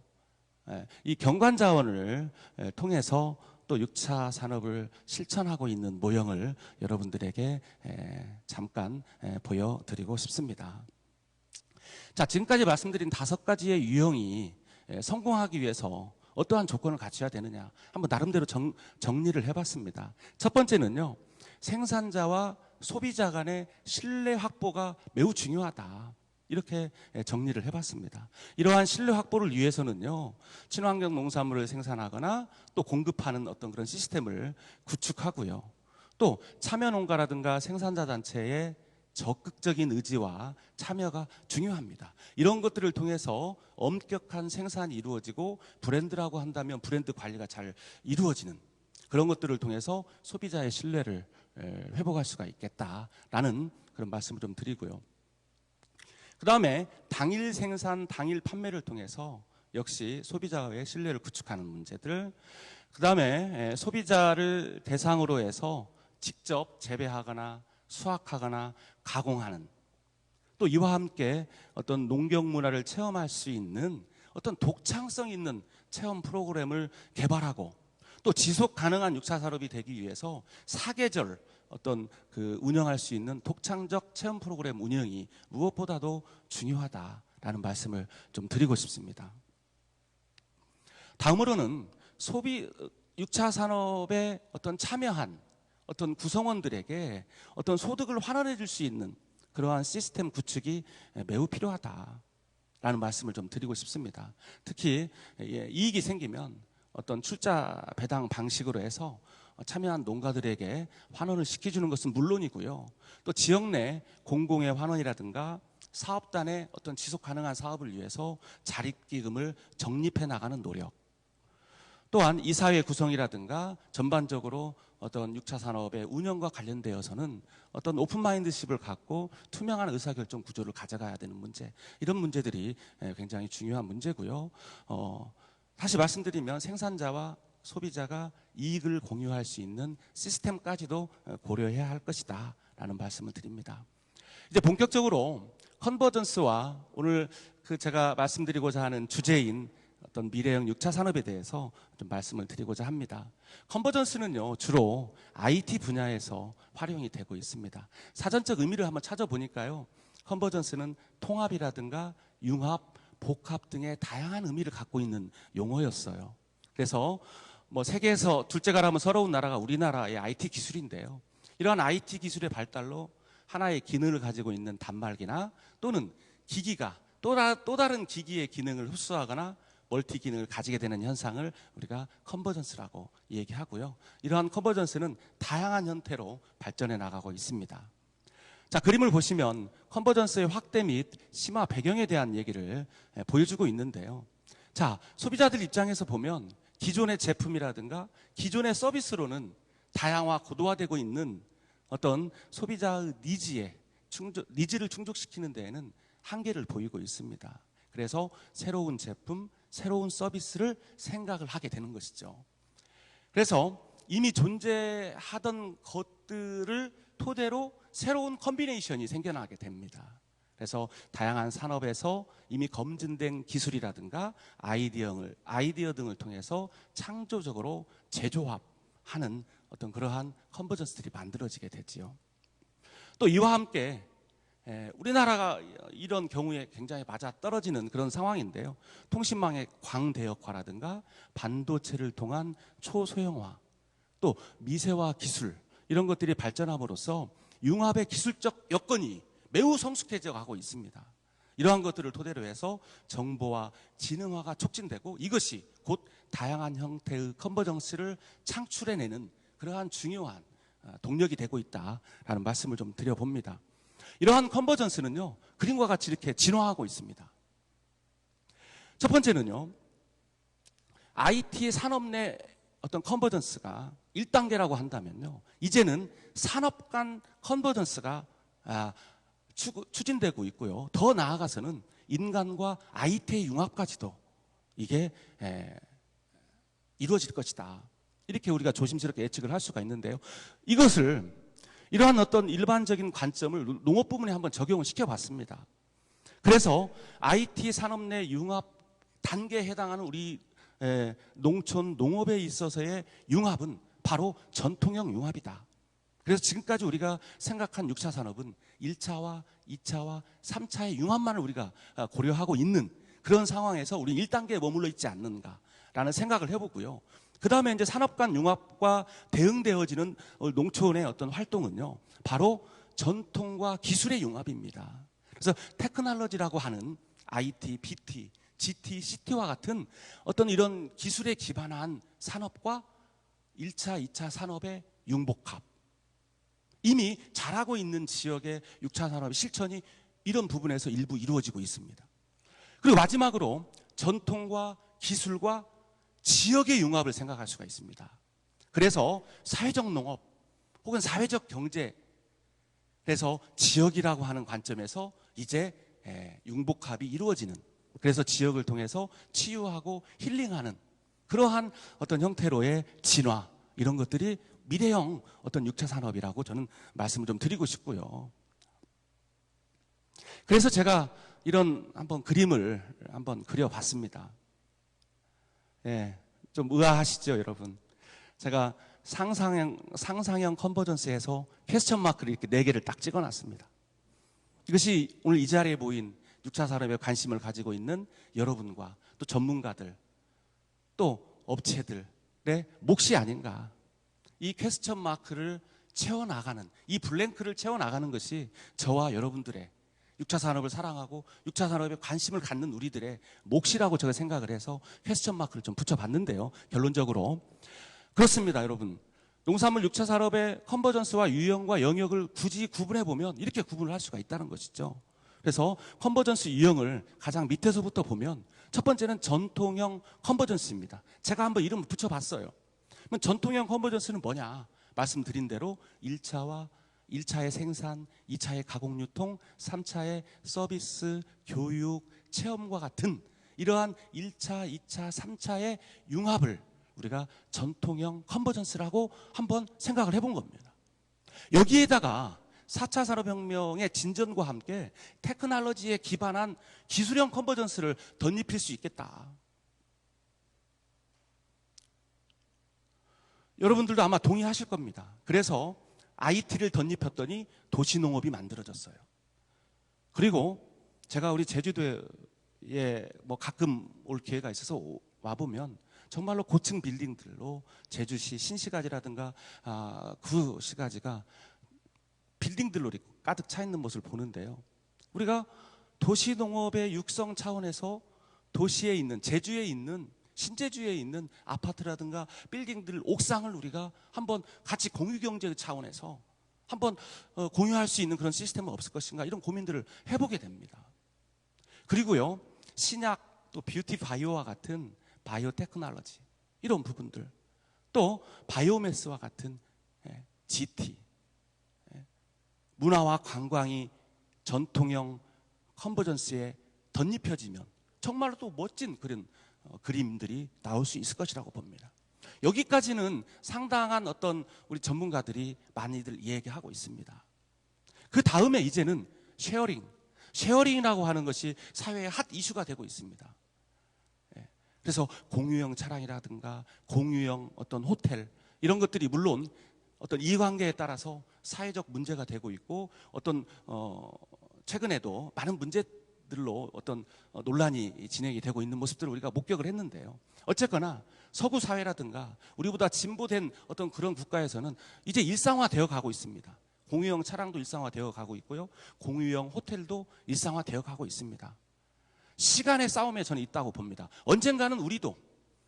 이 경관자원을 통해서 또 6차 산업을 실천하고 있는 모형을 여러분들에게 잠깐 보여드리고 싶습니다. 자, 지금까지 말씀드린 5가지의 유형이 성공하기 위해서 어떠한 조건을 갖춰야 되느냐 한번 나름대로 정리를 해봤습니다. 첫 번째는요, 생산자와 소비자 간의 신뢰 확보가 매우 중요하다. 이렇게 정리를 해봤습니다. 이러한 신뢰 확보를 위해서는요, 친환경 농산물을 생산하거나 또 공급하는 어떤 그런 시스템을 구축하고요. 또 참여농가라든가 생산자 단체의 적극적인 의지와 참여가 중요합니다. 이런 것들을 통해서 엄격한 생산이 이루어지고 브랜드라고 한다면 브랜드 관리가 잘 이루어지는 그런 것들을 통해서 소비자의 신뢰를 회복할 수가 있겠다라는 그런 말씀을 좀 드리고요. 그 다음에 당일 생산, 당일 판매를 통해서 역시 소비자의 신뢰를 구축하는 문제들, 그 다음에 소비자를 대상으로 해서 직접 재배하거나 수확하거나 가공하는, 또 이와 함께 어떤 농경 문화를 체험할 수 있는 어떤 독창성 있는 체험 프로그램을 개발하고 또 지속 가능한 6차 산업이 되기 위해서 사계절 어떤 그 운영할 수 있는 독창적 체험 프로그램 운영이 무엇보다도 중요하다라는 말씀을 좀 드리고 싶습니다. 다음으로는 6차 산업에 어떤 참여한 어떤 구성원들에게 어떤 소득을 환원해 줄 수 있는 그러한 시스템 구축이 매우 필요하다라는 말씀을 좀 드리고 싶습니다. 특히 이익이 생기면 어떤 출자 배당 방식으로 해서 참여한 농가들에게 환원을 시켜주는 것은 물론이고요. 또 지역 내 공공의 환원이라든가 사업단의 어떤 지속 가능한 사업을 위해서 자립기금을 적립해 나가는 노력, 또한 이사회 구성이라든가 전반적으로 어떤 6차 산업의 운영과 관련되어서는 어떤 오픈마인드십을 갖고 투명한 의사결정 구조를 가져가야 되는 문제, 이런 문제들이 굉장히 중요한 문제고요. 다시 말씀드리면 생산자와 소비자가 이익을 공유할 수 있는 시스템까지도 고려해야 할 것이다 라는 말씀을 드립니다. 이제 본격적으로 컨버전스와 오늘 제가 말씀드리고자 하는 주제인 어떤 미래형 6차 산업에 대해서 좀 말씀을 드리고자 합니다. 컨버전스는요, 주로 IT 분야에서 활용이 되고 있습니다. 사전적 의미를 한번 찾아보니까요, 컨버전스는 통합이라든가 융합, 복합 등의 다양한 의미를 갖고 있는 용어였어요. 그래서 뭐 세계에서 둘째가라면 서러운 나라가 우리나라의 IT 기술인데요. 이러한 IT 기술의 발달로 하나의 기능을 가지고 있는 단말기나 또는 기기가 또 다른 기기의 기능을 흡수하거나 멀티 기능을 가지게 되는 현상을 우리가 컨버전스라고 얘기하고요. 이러한 컨버전스는 다양한 형태로 발전해 나가고 있습니다. 자, 그림을 보시면 컨버전스의 확대 및 심화 배경에 대한 얘기를 보여주고 있는데요. 자, 소비자들 입장에서 보면 기존의 제품이라든가 기존의 서비스로는 다양화, 고도화되고 있는 어떤 소비자의 니즈를 충족시키는 데에는 한계를 보이고 있습니다. 그래서 새로운 제품, 새로운 서비스를 생각을 하게 되는 것이죠. 그래서 이미 존재하던 것들을 토대로 새로운 컨비네이션이 생겨나게 됩니다. 그래서 다양한 산업에서 이미 검증된 기술이라든가 아이디어 등을 통해서 창조적으로 재조합하는 어떤 그러한 컨버전스들이 만들어지게 되지요. 또 이와 함께 우리나라가 이런 경우에 굉장히 맞아 떨어지는 그런 상황인데요. 통신망의 광대역화라든가 반도체를 통한 초소형화, 또 미세화 기술 이런 것들이 발전함으로써 융합의 기술적 여건이 매우 성숙해져 가고 있습니다. 이러한 것들을 토대로 해서 정보와 지능화가 촉진되고 이것이 곧 다양한 형태의 컨버전스를 창출해내는 그러한 중요한 동력이 되고 있다라는 말씀을 좀 드려봅니다. 이러한 컨버전스는요, 그림과 같이 이렇게 진화하고 있습니다. 첫 번째는요, IT 산업 내 어떤 컨버전스가 1단계라고 한다면요, 이제는 산업 간 컨버전스가 추진되고 있고요. 더 나아가서는 인간과 IT의 융합까지도 이게 이루어질 것이다. 이렇게 우리가 조심스럽게 예측을 할 수가 있는데요. 이러한 어떤 일반적인 관점을 농업 부문에 한번 적용을 시켜봤습니다. 그래서 IT 산업 내 융합 단계에 해당하는 우리 농촌 농업에 있어서의 융합은 바로 전통형 융합이다. 그래서 지금까지 우리가 생각한 6차 산업은 1차와 2차와 3차의 융합만을 우리가 고려하고 있는 그런 상황에서 우리 1단계에 머물러 있지 않는가라는 생각을 해보고요. 그 다음에 이제 산업 간 융합과 대응되어지는 농촌의 어떤 활동은요, 바로 전통과 기술의 융합입니다. 그래서 테크놀로지라고 하는 IT, BT, GT, CT와 같은 어떤 이런 기술에 기반한 산업과 1차, 2차 산업의 융복합. 이미 잘하고 있는 지역의 6차 산업의 실천이 이런 부분에서 일부 이루어지고 있습니다. 그리고 마지막으로 전통과 기술과 지역의 융합을 생각할 수가 있습니다. 그래서 사회적 농업 혹은 사회적 경제, 그래서 지역이라고 하는 관점에서 이제 융복합이 이루어지는, 그래서 지역을 통해서 치유하고 힐링하는 그러한 어떤 형태로의 진화, 이런 것들이 미래형 어떤 6차 산업이라고 저는 말씀을 좀 드리고 싶고요. 그래서 제가 이런 한번 그림을 한번 그려봤습니다. 좀 의아하시죠, 여러분? 제가 상상형 컨버전스에서 퀘스천 마크를 이렇게 4개를 딱 찍어놨습니다. 이것이 오늘 이 자리에 모인 6차 산업에 관심을 가지고 있는 여러분과 또 전문가들, 또 업체들의 몫이 아닌가. 이 퀘스천 마크를 채워나가는, 이 블랭크를 채워나가는 것이 저와 여러분들의 6차 산업을 사랑하고 6차 산업에 관심을 갖는 우리들의 몫이라고 제가 생각을 해서 퀘스천 마크를 좀 붙여봤는데요. 결론적으로 그렇습니다, 여러분. 농산물 6차 산업의 컨버전스와 유형과 영역을 굳이 구분해보면 이렇게 구분을 할 수가 있다는 것이죠. 그래서 컨버전스 유형을 가장 밑에서부터 보면 첫 번째는 전통형 컨버전스입니다. 제가 한번 이름을 붙여봤어요. 그럼 전통형 컨버전스는 뭐냐? 말씀드린 대로 1차의 생산, 2차의 가공 유통, 3차의 서비스, 교육, 체험과 같은 이러한 1차, 2차, 3차의 융합을 우리가 전통형 컨버전스라고 한번 생각을 해본 겁니다. 여기에다가 4차 산업혁명의 진전과 함께 테크놀로지에 기반한 기술형 컨버전스를 덧입힐 수 있겠다. 여러분들도 아마 동의하실 겁니다. 그래서 IT를 덧입혔더니 도시농업이 만들어졌어요. 그리고 제가 우리 제주도에 뭐 가끔 올 기회가 있어서 와보면 정말로 고층 빌딩들로 제주시 신시가지라든가 구시가지가 빌딩들로 이렇게 가득 차 있는 모습을 보는데요. 우리가 도시농업의 육성 차원에서 도시에 있는, 제주에 있는, 신제주에 있는 아파트라든가 빌딩들 옥상을 우리가 한번 같이 공유경제 차원에서 한번 공유할 수 있는 그런 시스템은 없을 것인가, 이런 고민들을 해보게 됩니다. 그리고요, 신약, 또 뷰티 바이오와 같은 바이오 테크놀로지, 이런 부분들, 또 바이오매스와 같은 GT, 문화와 관광이 전통형 컨버전스에 덧입혀지면 정말로 또 멋진 그런 그림들이 나올 수 있을 것이라고 봅니다. 여기까지는 상당한 어떤 우리 전문가들이 많이들 이야기하고 있습니다. 그 다음에 이제는 쉐어링이라고 하는 것이 사회의 핫 이슈가 되고 있습니다. 그래서 공유형 차량이라든가 공유형 어떤 호텔, 이런 것들이 물론 어떤 이해관계에 따라서 사회적 문제가 되고 있고, 어떤 최근에도 많은 문제들로 어떤 논란이 진행이 되고 있는 모습들을 우리가 목격을 했는데요. 어쨌거나 서구 사회라든가 우리보다 진보된 어떤 그런 국가에서는 이제 일상화되어 가고 있습니다. 공유형 차량도 일상화되어 가고 있고요, 공유형 호텔도 일상화되어 가고 있습니다. 시간의 싸움에 저는 있다고 봅니다. 언젠가는 우리도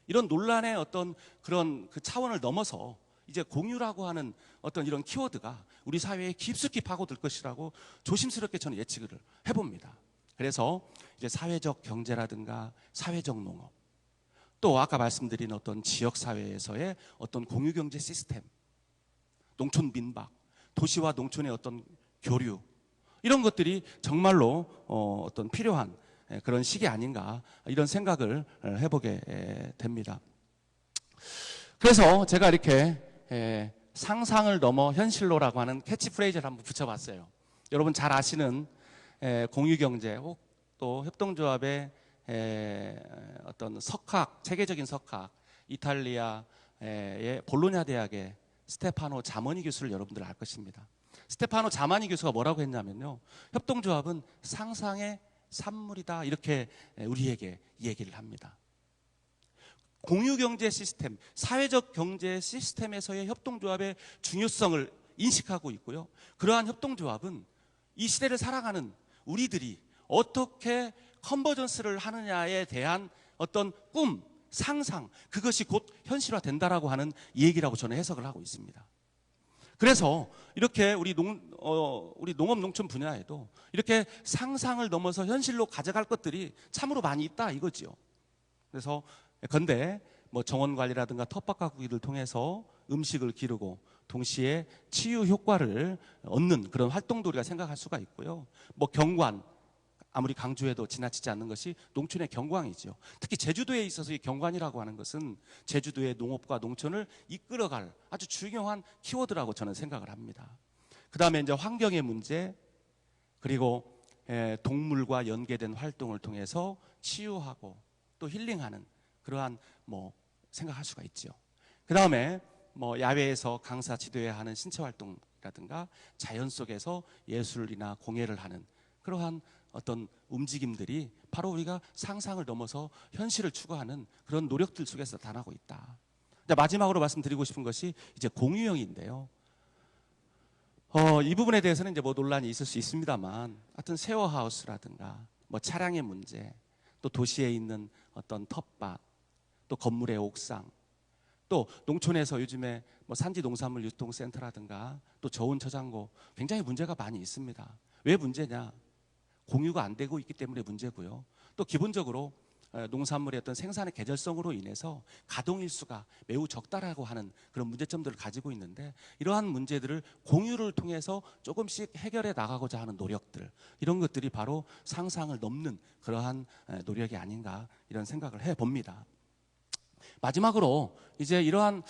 이런 논란의 어떤 그런 그 차원을 넘어서 이제 공유라고 하는 어떤 이런 키워드가 우리 사회에 깊숙이 파고들 것이라고 조심스럽게 저는 예측을 해봅니다. 그래서 이제 사회적 경제라든가 사회적 농업, 또 아까 말씀드린 어떤 지역사회에서의 어떤 공유경제 시스템, 농촌 민박, 도시와 농촌의 어떤 교류, 이런 것들이 정말로 어떤 필요한 그런 시기 아닌가, 이런 생각을 해보게 됩니다. 그래서 제가 이렇게 상상을 넘어 현실로라고 하는 캐치프레이즈를 한번 붙여봤어요. 여러분 잘 아시는 공유경제, 혹 또 협동조합의 어떤 석학, 세계적인 석학, 이탈리아의 볼로냐 대학의 스테파노 자머니 교수를 여러분들 알 것입니다. 스테파노 자머니 교수가 뭐라고 했냐면요, 협동조합은 상상의 산물이다, 이렇게 우리에게 얘기를 합니다. 공유경제 시스템, 사회적 경제 시스템에서의 협동조합의 중요성을 인식하고 있고요, 그러한 협동조합은 이 시대를 살아가는 우리들이 어떻게 컨버전스를 하느냐에 대한 어떤 꿈, 상상, 그것이 곧 현실화된다라고 하는 얘기라고 저는 해석을 하고 있습니다. 그래서 이렇게 우리 농업 농촌 분야에도 이렇게 상상을 넘어서 현실로 가져갈 것들이 참으로 많이 있다, 이거지요. 그래서 근데 뭐 정원 관리라든가 텃밭 가꾸기를 통해서 음식을 기르고 동시에 치유 효과를 얻는 그런 활동도 우리가 생각할 수가 있고요. 뭐 경관, 아무리 강조해도 지나치지 않는 것이 농촌의 경광이죠. 특히 제주도에 있어서 이 경관이라고 하는 것은 제주도의 농업과 농촌을 이끌어갈 아주 중요한 키워드라고 저는 생각을 합니다. 그 다음에 이제 환경의 문제, 그리고 동물과 연계된 활동을 통해서 치유하고 또 힐링하는 그러한 뭐 생각할 수가 있죠. 그 다음에 뭐 야외에서 강사 지도해야 하는 신체 활동이라든가 자연 속에서 예술이나 공예를 하는 그러한 어떤 움직임들이 바로 우리가 상상을 넘어서 현실을 추구하는 그런 노력들 속에서 나타나고 있다. 마지막으로 말씀드리고 싶은 것이 이제 공유형인데요. 이 부분에 대해서는 이제 뭐 논란이 있을 수 있습니다만, 하여튼 쉐어하우스라든가 뭐 차량의 문제, 또 도시에 있는 어떤 텃밭, 또 건물의 옥상, 또 농촌에서 요즘에 뭐 산지 농산물 유통센터라든가 또 저온 저장고 굉장히 문제가 많이 있습니다. 왜 문제냐? 공유가 안 되고 있기 때문에 문제고요. 또 기본적으로 농산물의 어떤 생산의 계절성으로 인해서 가동일수가 매우 적다라고 하는 그런 문제점들을 가지고 있는데, 이러한 문제들을 공유를 통해서 조금씩 해결해 나가고자 하는 노력들, 이런 것들이 바로 상상을 넘는 그러한 노력이 아닌가, 이런 생각을 해봅니다. 마지막으로 이제 이러한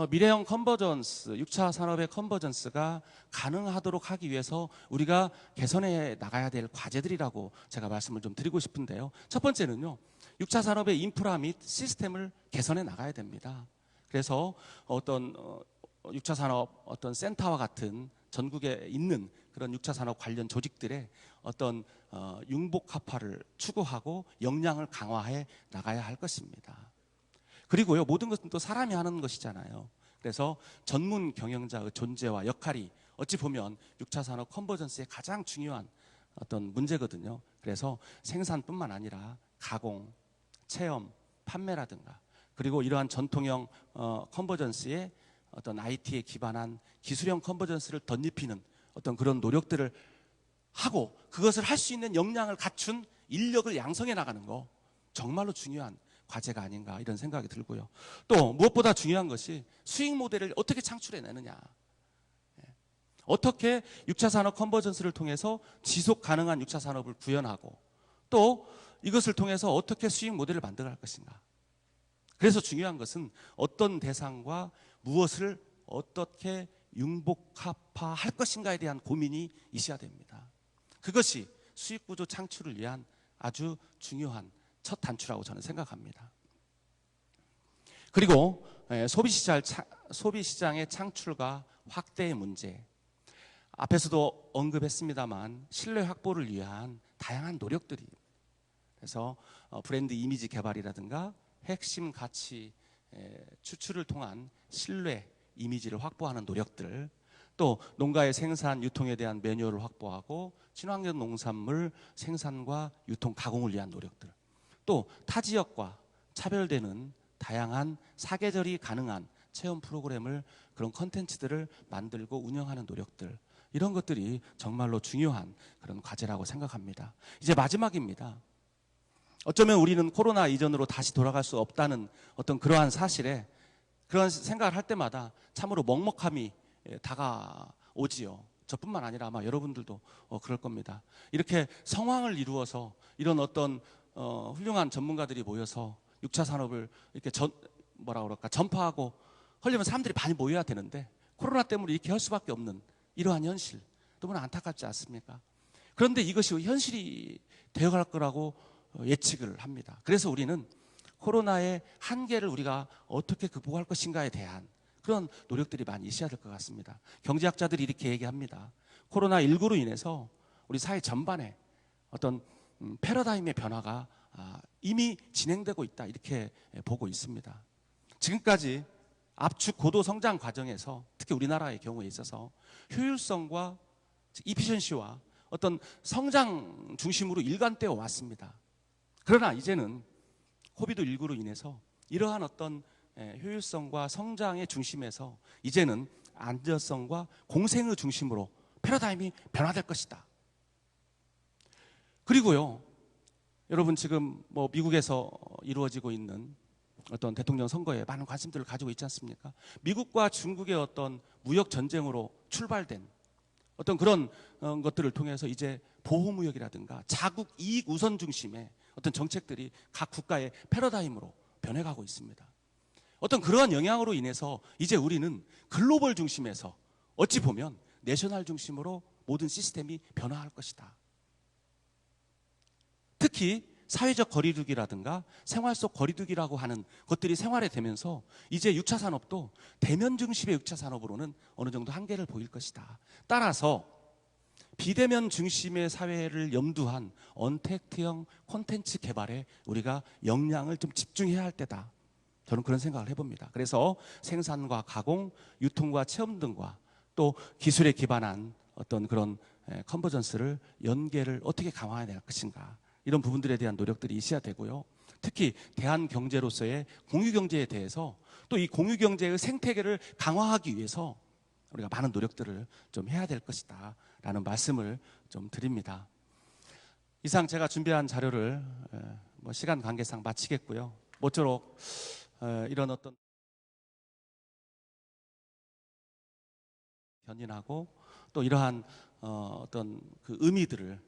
미래형 컨버전스, 6차 산업의 컨버전스가 가능하도록 하기 위해서 우리가 개선해 나가야 될 과제들이라고 제가 말씀을 좀 드리고 싶은데요. 첫 번째는요, 6차 산업의 인프라 및 시스템을 개선해 나가야 됩니다. 그래서 어떤 6차 산업 어떤 센터와 같은 전국에 있는 그런 6차 산업 관련 조직들의 어떤 융복합화를 추구하고 역량을 강화해 나가야 할 것입니다. 그리고요, 모든 것은 또 사람이 하는 것이잖아요. 그래서 전문 경영자의 존재와 역할이 어찌 보면 6차 산업 컨버전스의 가장 중요한 어떤 문제거든요. 그래서 생산뿐만 아니라 가공, 체험, 판매라든가, 그리고 이러한 전통형 컨버전스의 어떤 IT에 기반한 기술형 컨버전스를 덧입히는 어떤 그런 노력들을 하고, 그것을 할 수 있는 역량을 갖춘 인력을 양성해 나가는 거 정말로 중요한 과제가 아닌가, 이런 생각이 들고요. 또 무엇보다 중요한 것이 수익 모델을 어떻게 창출해내느냐, 어떻게 6차 산업 컨버전스를 통해서 지속 가능한 6차 산업을 구현하고, 또 이것을 통해서 어떻게 수익 모델을 만들어갈 것인가. 그래서 중요한 것은 어떤 대상과 무엇을 어떻게 융복합화할 것인가에 대한 고민이 있어야 됩니다. 그것이 수익구조 창출을 위한 아주 중요한 첫 단추라고 저는 생각합니다. 그리고 소비시장의 창출과 확대의 문제, 앞에서도 언급했습니다만 신뢰 확보를 위한 다양한 노력들이, 그래서 브랜드 이미지 개발이라든가 핵심 가치 추출을 통한 신뢰 이미지를 확보하는 노력들, 또 농가의 생산 유통에 대한 매뉴얼을 확보하고 친환경 농산물 생산과 유통 가공을 위한 노력들, 또 타 지역과 차별되는 다양한 사계절이 가능한 체험 프로그램을, 그런 컨텐츠들을 만들고 운영하는 노력들, 이런 것들이 정말로 중요한 그런 과제라고 생각합니다. 이제 마지막입니다. 어쩌면 우리는 코로나 이전으로 다시 돌아갈 수 없다는 어떤 그러한 사실에, 그런 생각을 할 때마다 참으로 먹먹함이 다가오지요. 저뿐만 아니라 아마 여러분들도 그럴 겁니다. 이렇게 성황을 이루어서 이런 어떤 훌륭한 전문가들이 모여서 6차 산업을 이렇게 전파하고 하려면 사람들이 많이 모여야 되는데, 코로나 때문에 이렇게 할 수밖에 없는 이러한 현실, 너무나 안타깝지 않습니까? 그런데 이것이 현실이 되어갈 거라고 예측을 합니다. 그래서 우리는 코로나의 한계를 우리가 어떻게 극복할 것인가에 대한 그런 노력들이 많이 있어야 될 것 같습니다. 경제학자들이 이렇게 얘기합니다. 코로나19로 인해서 우리 사회 전반에 어떤 패러다임의 변화가 이미 진행되고 있다, 이렇게 보고 있습니다. 지금까지 압축 고도 성장 과정에서 특히 우리나라의 경우에 있어서 효율성과 이피션시와 어떤 성장 중심으로 일관되어 왔습니다. 그러나 이제는 코비드19로 인해서 이러한 어떤 효율성과 성장의 중심에서 이제는 안전성과 공생의 중심으로 패러다임이 변화될 것이다. 그리고요, 여러분 지금 미국에서 이루어지고 있는 어떤 대통령 선거에 많은 관심들을 가지고 있지 않습니까? 미국과 중국의 어떤 무역 전쟁으로 출발된 어떤 그런 것들을 통해서 이제 보호무역이라든가 자국 이익 우선 중심의 어떤 정책들이 각 국가의 패러다임으로 변해가고 있습니다. 어떤 그러한 영향으로 인해서 이제 우리는 글로벌 중심에서 어찌 보면 내셔널 중심으로 모든 시스템이 변화할 것이다. 특히 사회적 거리두기라든가 생활 속 거리두기라고 하는 것들이 생활에 되면서 이제 6차 산업도 대면 중심의 6차 산업으로는 어느 정도 한계를 보일 것이다. 따라서 비대면 중심의 사회를 염두한 언택트형 콘텐츠 개발에 우리가 역량을 좀 집중해야 할 때다. 저는 그런 생각을 해봅니다. 그래서 생산과 가공, 유통과 체험 등과 또 기술에 기반한 어떤 그런 컨버전스를 연계를 어떻게 강화해야 될 것인가, 이런 부분들에 대한 노력들이 있어야 되고요. 특히 대한경제로서의 공유경제에 대해서 또 이 공유경제의 생태계를 강화하기 위해서 우리가 많은 노력들을 좀 해야 될 것이다 라는 말씀을 좀 드립니다. 이상 제가 준비한 자료를 시간 관계상 마치겠고요. 모쪼록 이런 어떤 견인하고 또 이러한 어떤 그 의미들을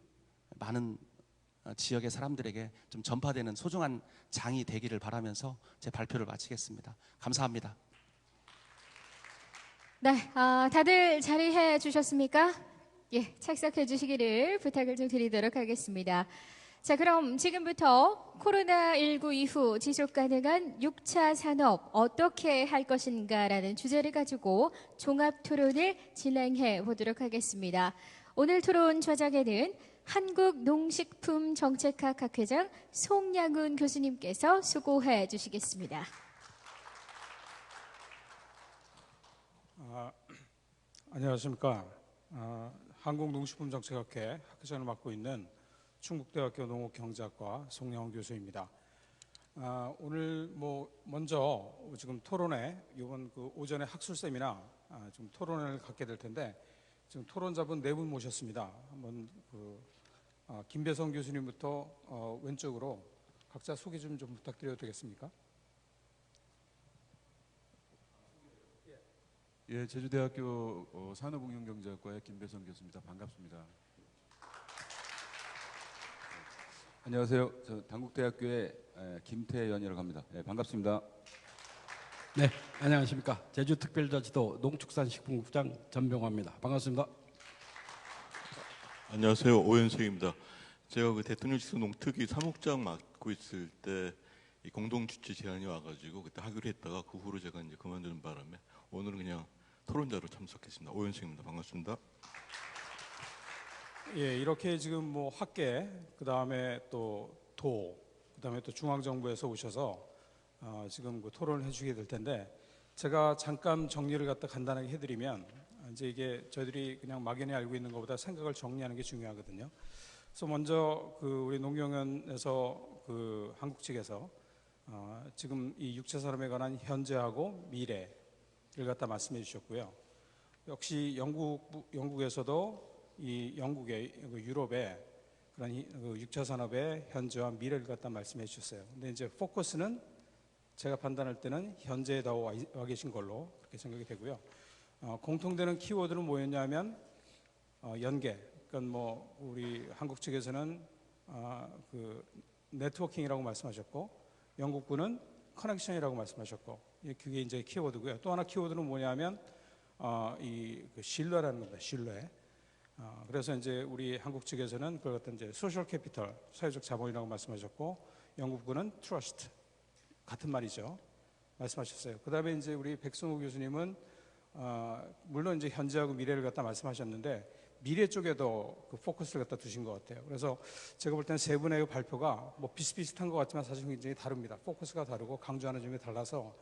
많은 지역의 사람들에게 좀 전파되는 소중한 장이 되기를 바라면서 제 발표를 마치겠습니다. 감사합니다. 네, 다들 자리해 주셨습니까? 예, 착석해 주시기를 부탁을 좀 드리도록 하겠습니다. 자, 그럼 지금부터 코로나19 이후 지속 가능한 6차 산업 어떻게 할 것인가라는 주제를 가지고 종합 토론을 진행해 보도록 하겠습니다. 오늘 토론 저작에는 한국농식품정책학 학회장 송양훈 교수님께서 수고해 주시겠습니다. 안녕하십니까. 한국농식품정책학회 학회장을 맡고 있는 충북대학교 농업경제학과 송양훈 교수입니다. 오늘 먼저 지금 토론회 이번 오전에 학술 세미나 지금 토론을 갖게 될 텐데 지금 토론자분 4분 모셨습니다. 한번 김배성 교수님부터 왼쪽으로 각자 소개 좀 부탁드려도 되겠습니까? 예, 제주대학교 산업응용경제학과의 김배성 교수입니다. 반갑습니다. 안녕하세요. 저 당국대학교의 김태연이라고 합니다. 네, 반갑습니다. 네, 안녕하십니까. 제주특별자치도 농축산식품국장 전병화입니다. 반갑습니다. 안녕하세요. 오현석입니다. 제가 대통령실속 농특위 사무국장 맡고 있을 때 이 공동주최 제안이 와가지고 그때 하기로 했다가 그 후로 제가 이제 그만두는 바람에 오늘은 그냥 토론자로 참석했습니다. 오현석입니다. 반갑습니다. 예, 이렇게 지금 학계, 그 다음에 또 그 다음에 또 중앙정부에서 오셔서 지금 토론을 해주게 될 텐데 제가 잠깐 정리를 간단하게 해드리면 이제 이게 저희들이 그냥 막연히 알고 있는 것보다 생각을 정리하는 게 중요하거든요. 그래서 먼저 우리 농경연에서 한국 측에서 지금 이 육체 산업에 관한 현재하고 미래를 갖다 말씀해 주셨고요. 역시 영국에서도 이 영국의 유럽의 그런 육체 산업의 현재와 미래를 갖다 말씀해 주셨어요. 근데 이제 포커스는 제가 판단할 때는 현재에 다 와 계신 걸로 그렇게 생각이 되고요. 공통되는 키워드는 뭐였냐면 연계. 그러니까 우리 한국 측에서는 네트워킹이라고 말씀하셨고 영국군은 커넥션이라고 말씀하셨고 그게 이제 키워드고요. 또 하나 키워드는 뭐냐면 신뢰라는 겁니다. 신뢰. 그래서 이제 우리 한국 측에서는 그걸 갖다 이제 소셜 캐피털, 사회적 자본이라고 말씀하셨고 영국군은 트러스트 같은 말이죠. 말씀하셨어요. 그다음에 이제 우리 백승호 교수님은 물론 이제 현재하고 미래를 갖다 말씀하셨는데 미래 쪽에도 포커스를 갖다 두신 것 같아요. 그래서 제가 볼 때는 세 분의 발표가 비슷비슷한 것 같지만 사실 굉장히 다릅니다. 포커스가 다르고 강조하는 점이 달라서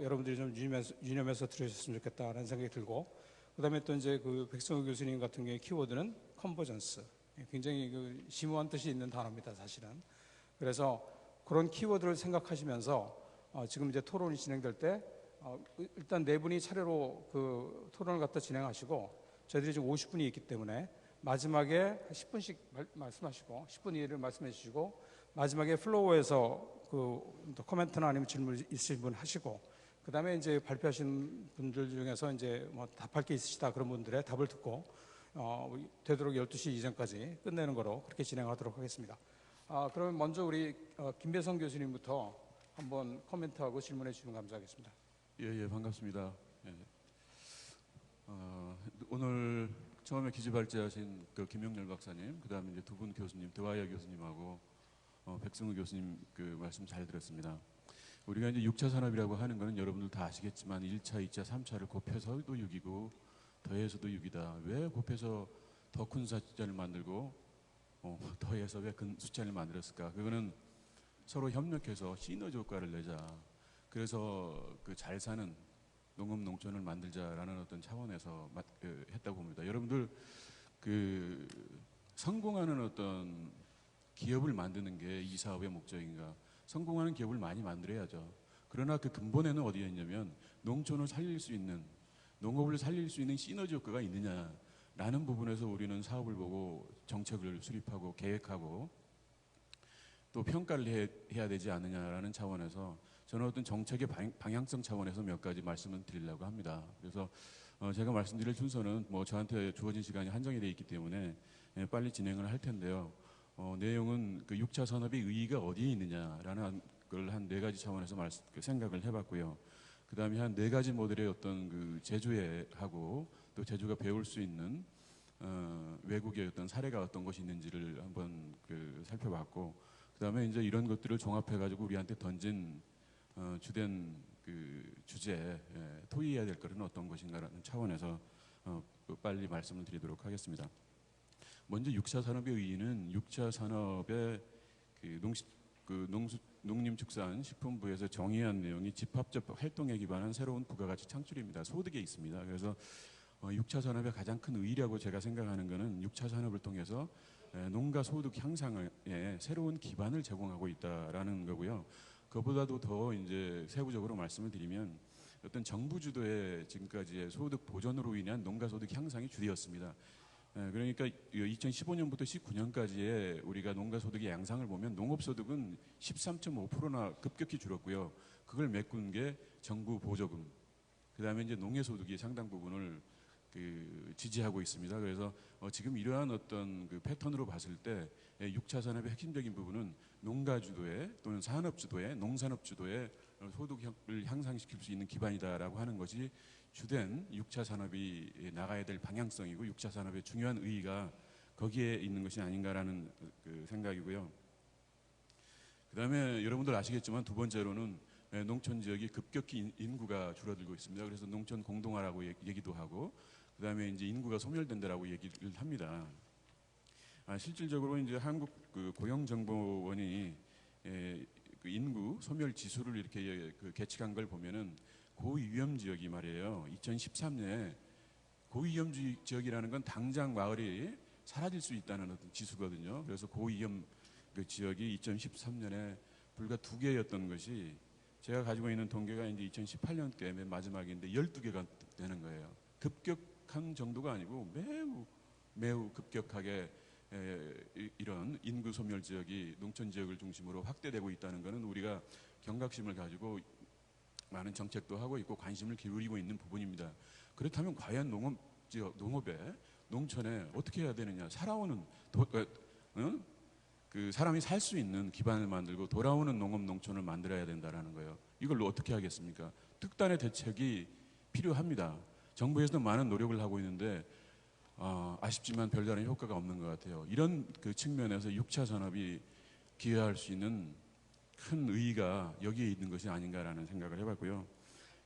여러분들이 좀 유념해서 들으셨으면 좋겠다라는 생각이 들고 그다음에 또 이제 백승호 교수님 같은 경우에 키워드는 컨버전스. 굉장히 심오한 뜻이 있는 단어입니다, 사실은. 그래서 그런 키워드를 생각하시면서 지금 이제 토론이 진행될 때 일단 4분이 차례로 토론을 갖다 진행하시고 저희들이 지금 50분이 있기 때문에 마지막에 10분씩 말씀하시고 10분 이내를 말씀해 주시고 마지막에 플로어에서 코멘트나 아니면 질문 있으신 분 하시고 그다음에 이제 발표하신 분들 중에서 이제 답할 게 있으시다 그런 분들의 답을 듣고 되도록 12시 이전까지 끝내는 거로 그렇게 진행하도록 하겠습니다. 그러면 먼저 우리 김배성 교수님부터 한번 코멘트하고 질문해 주시면 감사하겠습니다. 예, 반갑습니다. 예. 오늘 처음에 기지발제하신 김용렬 박사님, 그다음에 이제 두 분 교수님, 드와이어 교수님하고 백승우 교수님 말씀 잘 들었습니다. 우리가 이제 6차 산업이라고 하는 것은 여러분들 다 아시겠지만 1차, 2차, 3차를 곱해서도 6이고 더해서도 6이다. 왜 곱해서 더 큰 숫자를 만들고 더해서 왜 큰 숫자를 만들었을까? 그거는 서로 협력해서 시너지 효과를 내자. 그래서 잘 사는 농업 농촌을 만들자라는 어떤 차원에서 했다고 봅니다. 여러분들 성공하는 어떤 기업을 만드는 게 이 사업의 목적인가? 성공하는 기업을 많이 만들어야죠. 그러나 그 근본에는 어디에 있냐면 농촌을 살릴 수 있는, 농업을 살릴 수 있는 시너지 효과가 있느냐라는 부분에서 우리는 사업을 보고 정책을 수립하고 계획하고 또 평가를 해야 되지 않느냐라는 차원에서 저는 어떤 정책의 방향성 차원에서 몇 가지 말씀을 드리려고 합니다. 그래서 제가 말씀드릴 순서는 저한테 주어진 시간이 한정이 되어 있기 때문에 빨리 진행을 할 텐데요. 내용은 6차 산업의 의의가 어디에 있느냐라는 걸 한 4가지 차원에서 생각을 해봤고요. 그 다음에 한 4가지 모델의 어떤 제조하고 또 제조가 배울 수 있는 외국의 어떤 사례가 어떤 것이 있는지를 한번 살펴봤고, 그 다음에 이제 이런 것들을 종합해가지고 우리한테 던진 주된 주제, 토의해야 될 것은 어떤 것인가라는 차원에서 빨리 말씀을 드리도록 하겠습니다. 먼저 6차 산업의 의의는 6차 산업의 농림축산식품부에서 정의한 내용이 집합적 활동에 기반한 새로운 부가가치 창출입니다. 소득에 있습니다. 그래서 6차 산업의 가장 큰 의의라고 제가 생각하는 것은 6차 산업을 통해서 농가 소득 향상에 새로운 기반을 제공하고 있다라는 거고요. 그보다도 더 이제 세부적으로 말씀을 드리면 어떤 정부 주도의 지금까지의 소득 보전으로 인한 농가 소득 향상이 주되었습니다. 그러니까 2015년부터 19년까지의 우리가 농가 소득의 양상을 보면 농업 소득은 13.5%나 급격히 줄었고요. 그걸 메꾼 게 정부 보조금, 그다음에 이제 농해 소득이 상당 부분을 지지하고 있습니다. 그래서 지금 이러한 어떤 패턴으로 봤을 때 6차 산업의 핵심적인 부분은 농가 주도의 또는 산업 주도의 농산업 주도의 소득을 향상시킬 수 있는 기반이다라고 하는 것이 주된 6차 산업이 나가야 될 방향성이고 6차 산업의 중요한 의의가 거기에 있는 것이 아닌가라는 생각이고요. 그다음에 여러분들 아시겠지만 두 번째로는 농촌 지역이 급격히 인구가 줄어들고 있습니다. 그래서 농촌 공동화라고 얘기도 하고 그다음에 이제 인구가 소멸된다라고 얘기를 합니다. 실질적으로 이제 한국 고용정보원이 인구 소멸 지수를 이렇게 계측한 걸 보면은 고위험 지역이 말이에요. 2013년에 고위험 지역이라는 건 당장 마을이 사라질 수 있다는 어떤 지수거든요. 그래서 고위험 지역이 2013년에 불과 2개였던 것이 제가 가지고 있는 통계가 이제 2018년께 맨 마지막인데 12개가 되는 거예요. 급격한 정도가 아니고 매우 급격하게 이런 인구 소멸 지역이 농촌 지역을 중심으로 확대되고 있다는 것은 우리가 경각심을 가지고 많은 정책도 하고 있고 관심을 기울이고 있는 부분입니다. 그렇다면 과연 농업에 농촌에 어떻게 해야 되느냐? 살아오는 사람이 살 수 있는 기반을 만들고 돌아오는 농업 농촌을 만들어야 된다라는 거예요. 이걸 어떻게 하겠습니까? 특단의 대책이 필요합니다. 정부에서도 많은 노력을 하고 있는데 아쉽지만 별다른 효과가 없는 것 같아요. 이런 측면에서 6차 산업이 기여할 수 있는 큰 의의가 여기에 있는 것이 아닌가라는 생각을 해봤고요.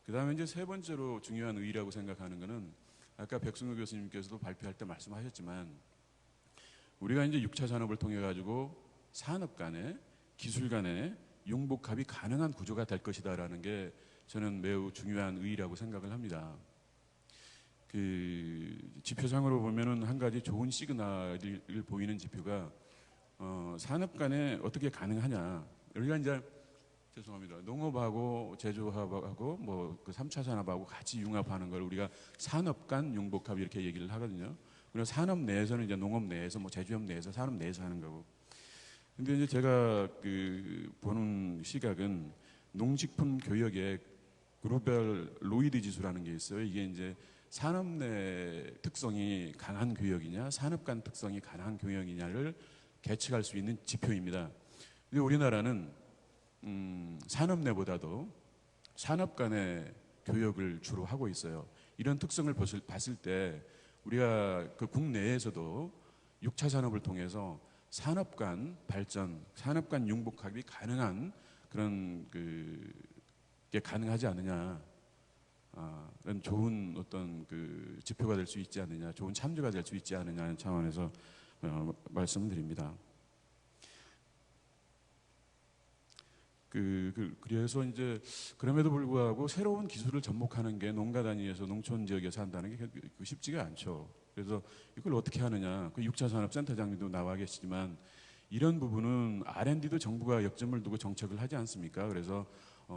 그 다음에 이제 세 번째로 중요한 의의라고 생각하는 것은 아까 백승호 교수님께서도 발표할 때 말씀하셨지만 우리가 이제 6차 산업을 통해 가지고 산업 간의 기술 간의 융복합이 가능한 구조가 될 것이다라는 게 저는 매우 중요한 의의라고 생각을 합니다. 지표상으로 보면은 한 가지 좋은 시그널을 보이는 지표가 산업 간에 어떻게 가능하냐. 우리가 이제 죄송합니다. 농업하고 제조업하고 뭐 3차 산업하고 같이 융합하는 걸 우리가 산업 간 융복합 이렇게 얘기를 하거든요. 그리고 산업 내에서는 이제 농업 내에서 뭐 제조업 내에서 산업 내에서 하는 거고. 근데 이제 제가 보는 시각은 농식품 교역의 글로벌 로이드 지수라는 게 있어요. 이게 이제 산업 내 특성이 강한 교역이냐, 산업 간 특성이 강한 교역이냐를 계측할 수 있는 지표입니다. 근데 우리나라는 산업 내보다도 산업 간의 교역을 주로 하고 있어요. 이런 특성을 봤을 때 우리가 국내에서도 6차 산업을 통해서 산업 간 발전, 산업 간 융복합이 가능한 그런 게 가능하지 않느냐. 그런 좋은 어떤 지표가 될 수 있지 않느냐, 좋은 참조가 될 수 있지 않느냐는 차원에서 말씀을 드립니다. 그래서 이제 그럼에도 불구하고 새로운 기술을 접목하는 게 농가 단위에서 농촌 지역에서 한다는 게 쉽지가 않죠. 그래서 이걸 어떻게 하느냐. 6차 산업센터장님도 나와 계시지만 이런 부분은 R&D도 정부가 역점을 두고 정책을 하지 않습니까? 그래서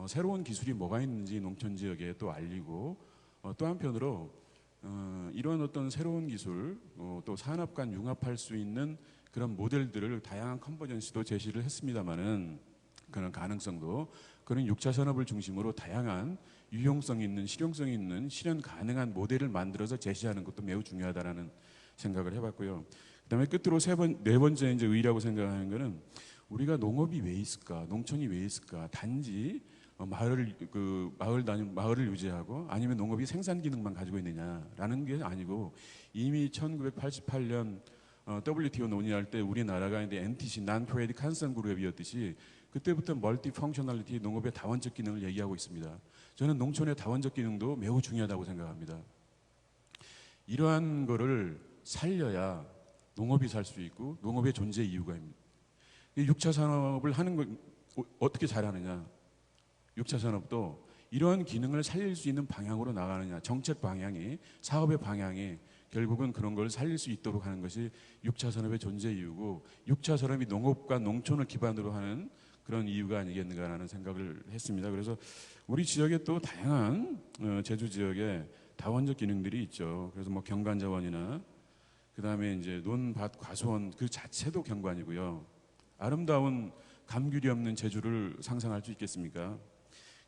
새로운 기술이 뭐가 있는지 농촌 지역에 또 알리고 또 한편으로 이런 어떤 새로운 기술 또 산업 간 융합할 수 있는 그런 모델들을 다양한 컨버전시도 제시를 했습니다마는 그런 가능성도 그런 6차 산업을 중심으로 다양한 유용성 있는 실용성 있는 실현 가능한 모델을 만들어서 제시하는 것도 매우 중요하다라는 생각을 해봤고요. 그다음에 끝으로 네 번째 이제 의의라고 생각하는 것은 우리가 농업이 왜 있을까, 농촌이 왜 있을까? 단지 마을을 유지하고 아니면 농업이 생산 기능만 가지고 있느냐라는 게 아니고 이미 1988년 WTO 논의할 때 우리나라가 이제 NTC Non-Trade Consent 그룹이었듯이 그때부터 멀티 펑셔널리티 농업의 다원적 기능을 얘기하고 있습니다. 저는 농촌의 다원적 기능도 매우 중요하다고 생각합니다. 이러한 거를 살려야 농업이 살 수 있고 농업의 존재 이유가 입니다. 이 6차 산업을 하는 걸 어떻게 잘하느냐. 6차 산업도 이러한 기능을 살릴 수 있는 방향으로 나가느냐. 정책 방향이, 사업의 방향이 결국은 그런 걸 살릴 수 있도록 하는 것이 6차 산업의 존재 이유고 6차 산업이 농업과 농촌을 기반으로 하는 그런 이유가 아니겠는가라는 생각을 했습니다. 그래서 우리 지역에 또 다양한 제주 지역에 다원적 기능들이 있죠. 그래서 뭐 경관자원이나 그다음에 이제 논밭 과수원 그 자체도 경관이고요. 아름다운 감귤이 없는 제주를 상상할 수 있겠습니까?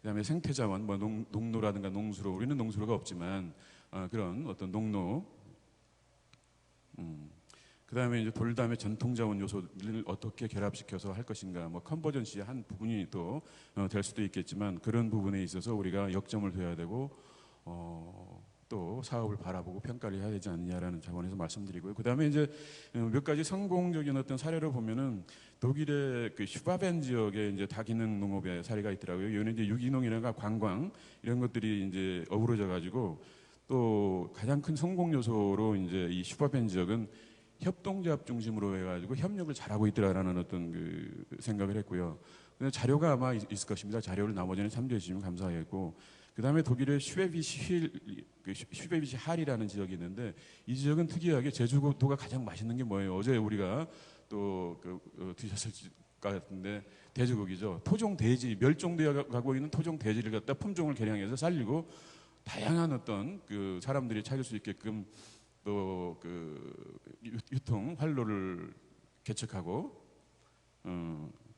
그다음에 생태자원, 뭐 농로라든가 농수로, 우리는 농수로가 없지만 그런 어떤 농로, 그다음에 이제 돌담의 전통자원 요소를 어떻게 결합시켜서 할 것인가, 뭐 컨버전시의 한 부분이 또 될 수도 있겠지만 그런 부분에 있어서 우리가 역점을 둬야 되고 또 사업을 바라보고 평가를 해야 되지 않느냐라는 차원에서 말씀드리고요. 그다음에 이제 몇 가지 성공적인 어떤 사례를 보면은 독일의 그 슈바벤 지역에 이제 다기능 농업의 사례가 있더라고요. 이거는 이제 유기농이나 관광 이런 것들이 이제 어우러져 가지고 또 가장 큰 성공 요소로 이제 이 슈바벤 지역은 협동조합 중심으로 해가지고 협력을 잘하고 있더라라는 어떤 그 생각을 했고요. 근데 자료가 아마 있을 것입니다. 자료를 나머지는 참조해 주시면 감사하겠고. 그다음에 독일의 슈베비시 할이라는 지역이 있는데 이 지역은 특이하게 제주도가 가장 맛있는 게 뭐예요? 어제 우리가 또 드셨을 것 같은데 돼지고기죠. 토종 돼지 멸종되어 가고 있는 토종 돼지를 갖다 품종을 개량해서 살리고 다양한 어떤 그 사람들이 찾을 수 있게끔 또 그 유통 활로를 개척하고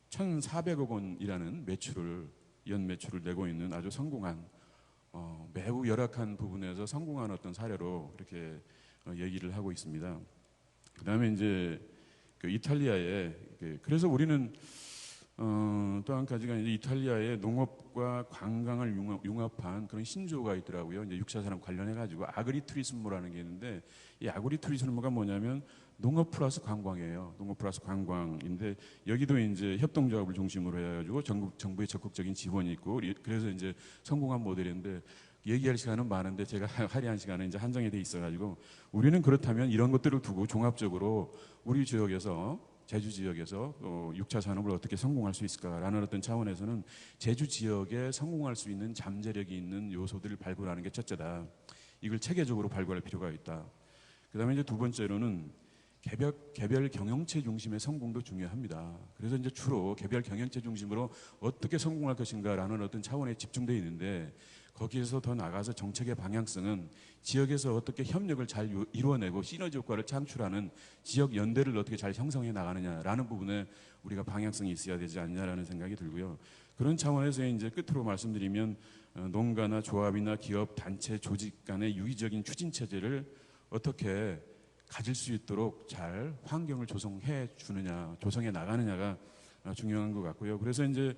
1,400억 원이라는 매출을 연 매출을 내고 있는 아주 성공한 매우 열악한 부분에서 성공한 어떤 사례로 이렇게 얘기를 하고 있습니다. 그다음에 이제 그 이탈리아에 그래서 우리는 또 한 가지가 이제 이탈리아의 농업과 관광을 융합한 그런 신조어가 있더라고요. 이제 6차 산업 관련해 가지고 아그리투리스모라는 게 있는데 이 아그리투리스모가 뭐냐면 농업 플러스 관광이에요. 농업 플러스 관광인데 여기도 이제 협동조합을 중심으로 해가지고 정부의 적극적인 지원이 있고 그래서 이제 성공한 모델인데 얘기할 시간은 많은데 제가 할애한 시간은 이제 한정이 돼 있어가지고 우리는 그렇다면 이런 것들을 두고 종합적으로 우리 지역에서 제주 지역에서 6차 산업을 어떻게 성공할 수 있을까라는 어떤 차원에서는 제주 지역에 성공할 수 있는 잠재력이 있는 요소들을 발굴하는 게 첫째다. 이걸 체계적으로 발굴할 필요가 있다. 그다음에 이제 두 번째로는 개별 경영체 중심의 성공도 중요합니다. 그래서 이제 주로 개별 경영체 중심으로 어떻게 성공할 것인가라는 어떤 차원에 집중되어 있는데 거기에서 더 나가서 정책의 방향성은 지역에서 어떻게 협력을 잘 이루어내고 시너지 효과를 창출하는 지역 연대를 어떻게 잘 형성해 나가느냐라는 부분에 우리가 방향성이 있어야 되지 않냐라는 생각이 들고요. 그런 차원에서 이제 끝으로 말씀드리면 농가나 조합이나 기업, 단체, 조직 간의 유기적인 추진 체제를 어떻게 가질 수 있도록 잘 환경을 조성해 주느냐, 조성해 나가느냐가 중요한 것 같고요. 그래서 이제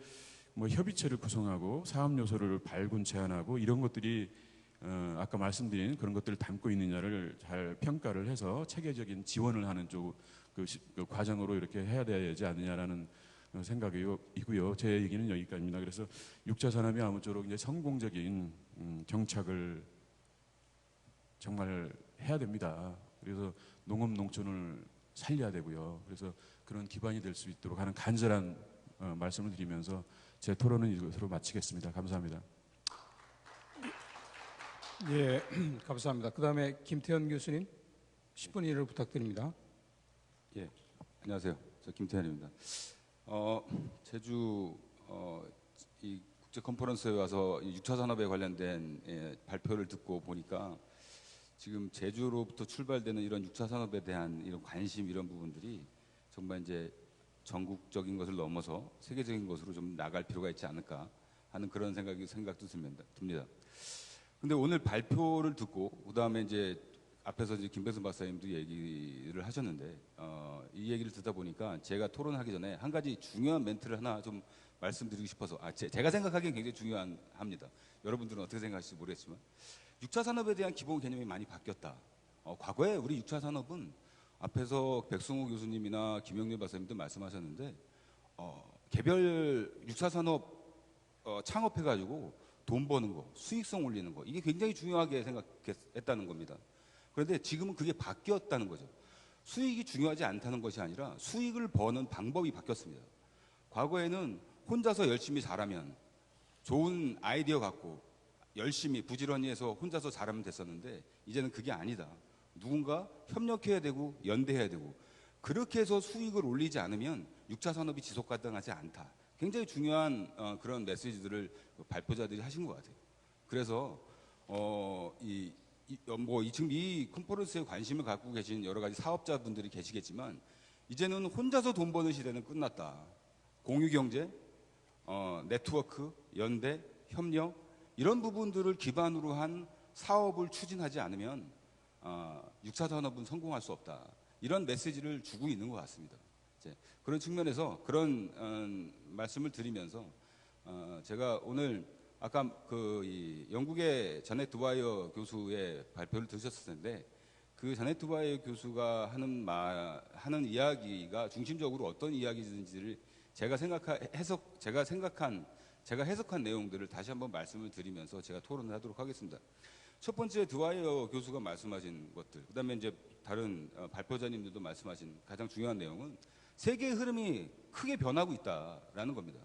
뭐 협의체를 구성하고 사업 요소를 발굴 제안하고 이런 것들이 아까 말씀드린 그런 것들을 담고 있느냐를 잘 평가를 해서 체계적인 지원을 하는 쪽 그 과정으로 이렇게 해야 되지 않느냐라는 생각이고요. 제 얘기는 여기까지입니다. 그래서 6차 산업이 아무쪼록 이제 성공적인 정착을 정말 해야 됩니다. 그래서 농업 농촌을 살려야 되고요. 그래서 그런 기반이 될 수 있도록 하는 간절한 말씀을 드리면서 제 토론은 이것으로 마치겠습니다. 감사합니다. 예, 감사합니다. 그다음에 김태현 교수님 10분 이내로 부탁드립니다. 예, 안녕하세요. 저 김태현입니다. 제주 이 국제 컨퍼런스에 와서 6차 산업에 관련된 발표를 듣고 보니까 지금 제주로부터 출발되는 이런 6차 산업에 대한 이런 관심 이런 부분들이 정말 이제 전국적인 것을 넘어서 세계적인 것으로 좀 나갈 필요가 있지 않을까 하는 그런 생각도 듭니다. 근데 오늘 발표를 듣고 그다음에 이제 앞에서 이제 김백선 박사님도 얘기를 하셨는데 이 얘기를 듣다 보니까 제가 토론하기 전에 한 가지 중요한 멘트를 하나 좀 말씀드리고 싶어서 제가 생각하기엔 굉장히 중요합니다. 여러분들은 어떻게 생각하실지 모르겠지만 6차 산업에 대한 기본 개념이 많이 바뀌었다. 과거에 우리 6차 산업은 앞에서 백승호 교수님이나 김영렬 박사님도 말씀하셨는데 개별 6차 산업 창업해가지고 돈 버는 거, 수익성 올리는 거 이게 굉장히 중요하게 생각했다는 겁니다. 그런데 지금은 그게 바뀌었다는 거죠. 수익이 중요하지 않다는 것이 아니라 수익을 버는 방법이 바뀌었습니다. 과거에는 혼자서 열심히 잘하면 좋은 아이디어 갖고 열심히 부지런히 해서 혼자서 잘하면 됐었는데 이제는 그게 아니다. 누군가 협력해야 되고 연대해야 되고 그렇게 해서 수익을 올리지 않으면 6차 산업이 지속 가능하지 않다. 굉장히 중요한 그런 메시지들을 발표자들이 하신 것 같아요. 그래서 지금 이 컨퍼런스에 관심을 갖고 계신 여러 가지 사업자분들이 계시겠지만 이제는 혼자서 돈 버는 시대는 끝났다. 공유경제, 네트워크, 연대, 협력 이런 부분들을 기반으로 한 사업을 추진하지 않으면 6차 산업은 성공할 수 없다. 이런 메시지를 주고 있는 것 같습니다. 그런 측면에서 그런 말씀을 드리면서 제가 오늘 아까 이 영국의 자넷 드와이어 교수의 발표를 들으셨을 텐데 그 자넷 드와이어 교수가 하는 이야기가 중심적으로 어떤 이야기인지를 제가 해석한 내용들을 다시 한번 말씀을 드리면서 제가 토론을 하도록 하겠습니다. 첫 번째 드와이어 교수가 말씀하신 것들, 그다음에 이제 다른 발표자님들도 말씀하신 가장 중요한 내용은 세계의 흐름이 크게 변하고 있다라는 겁니다.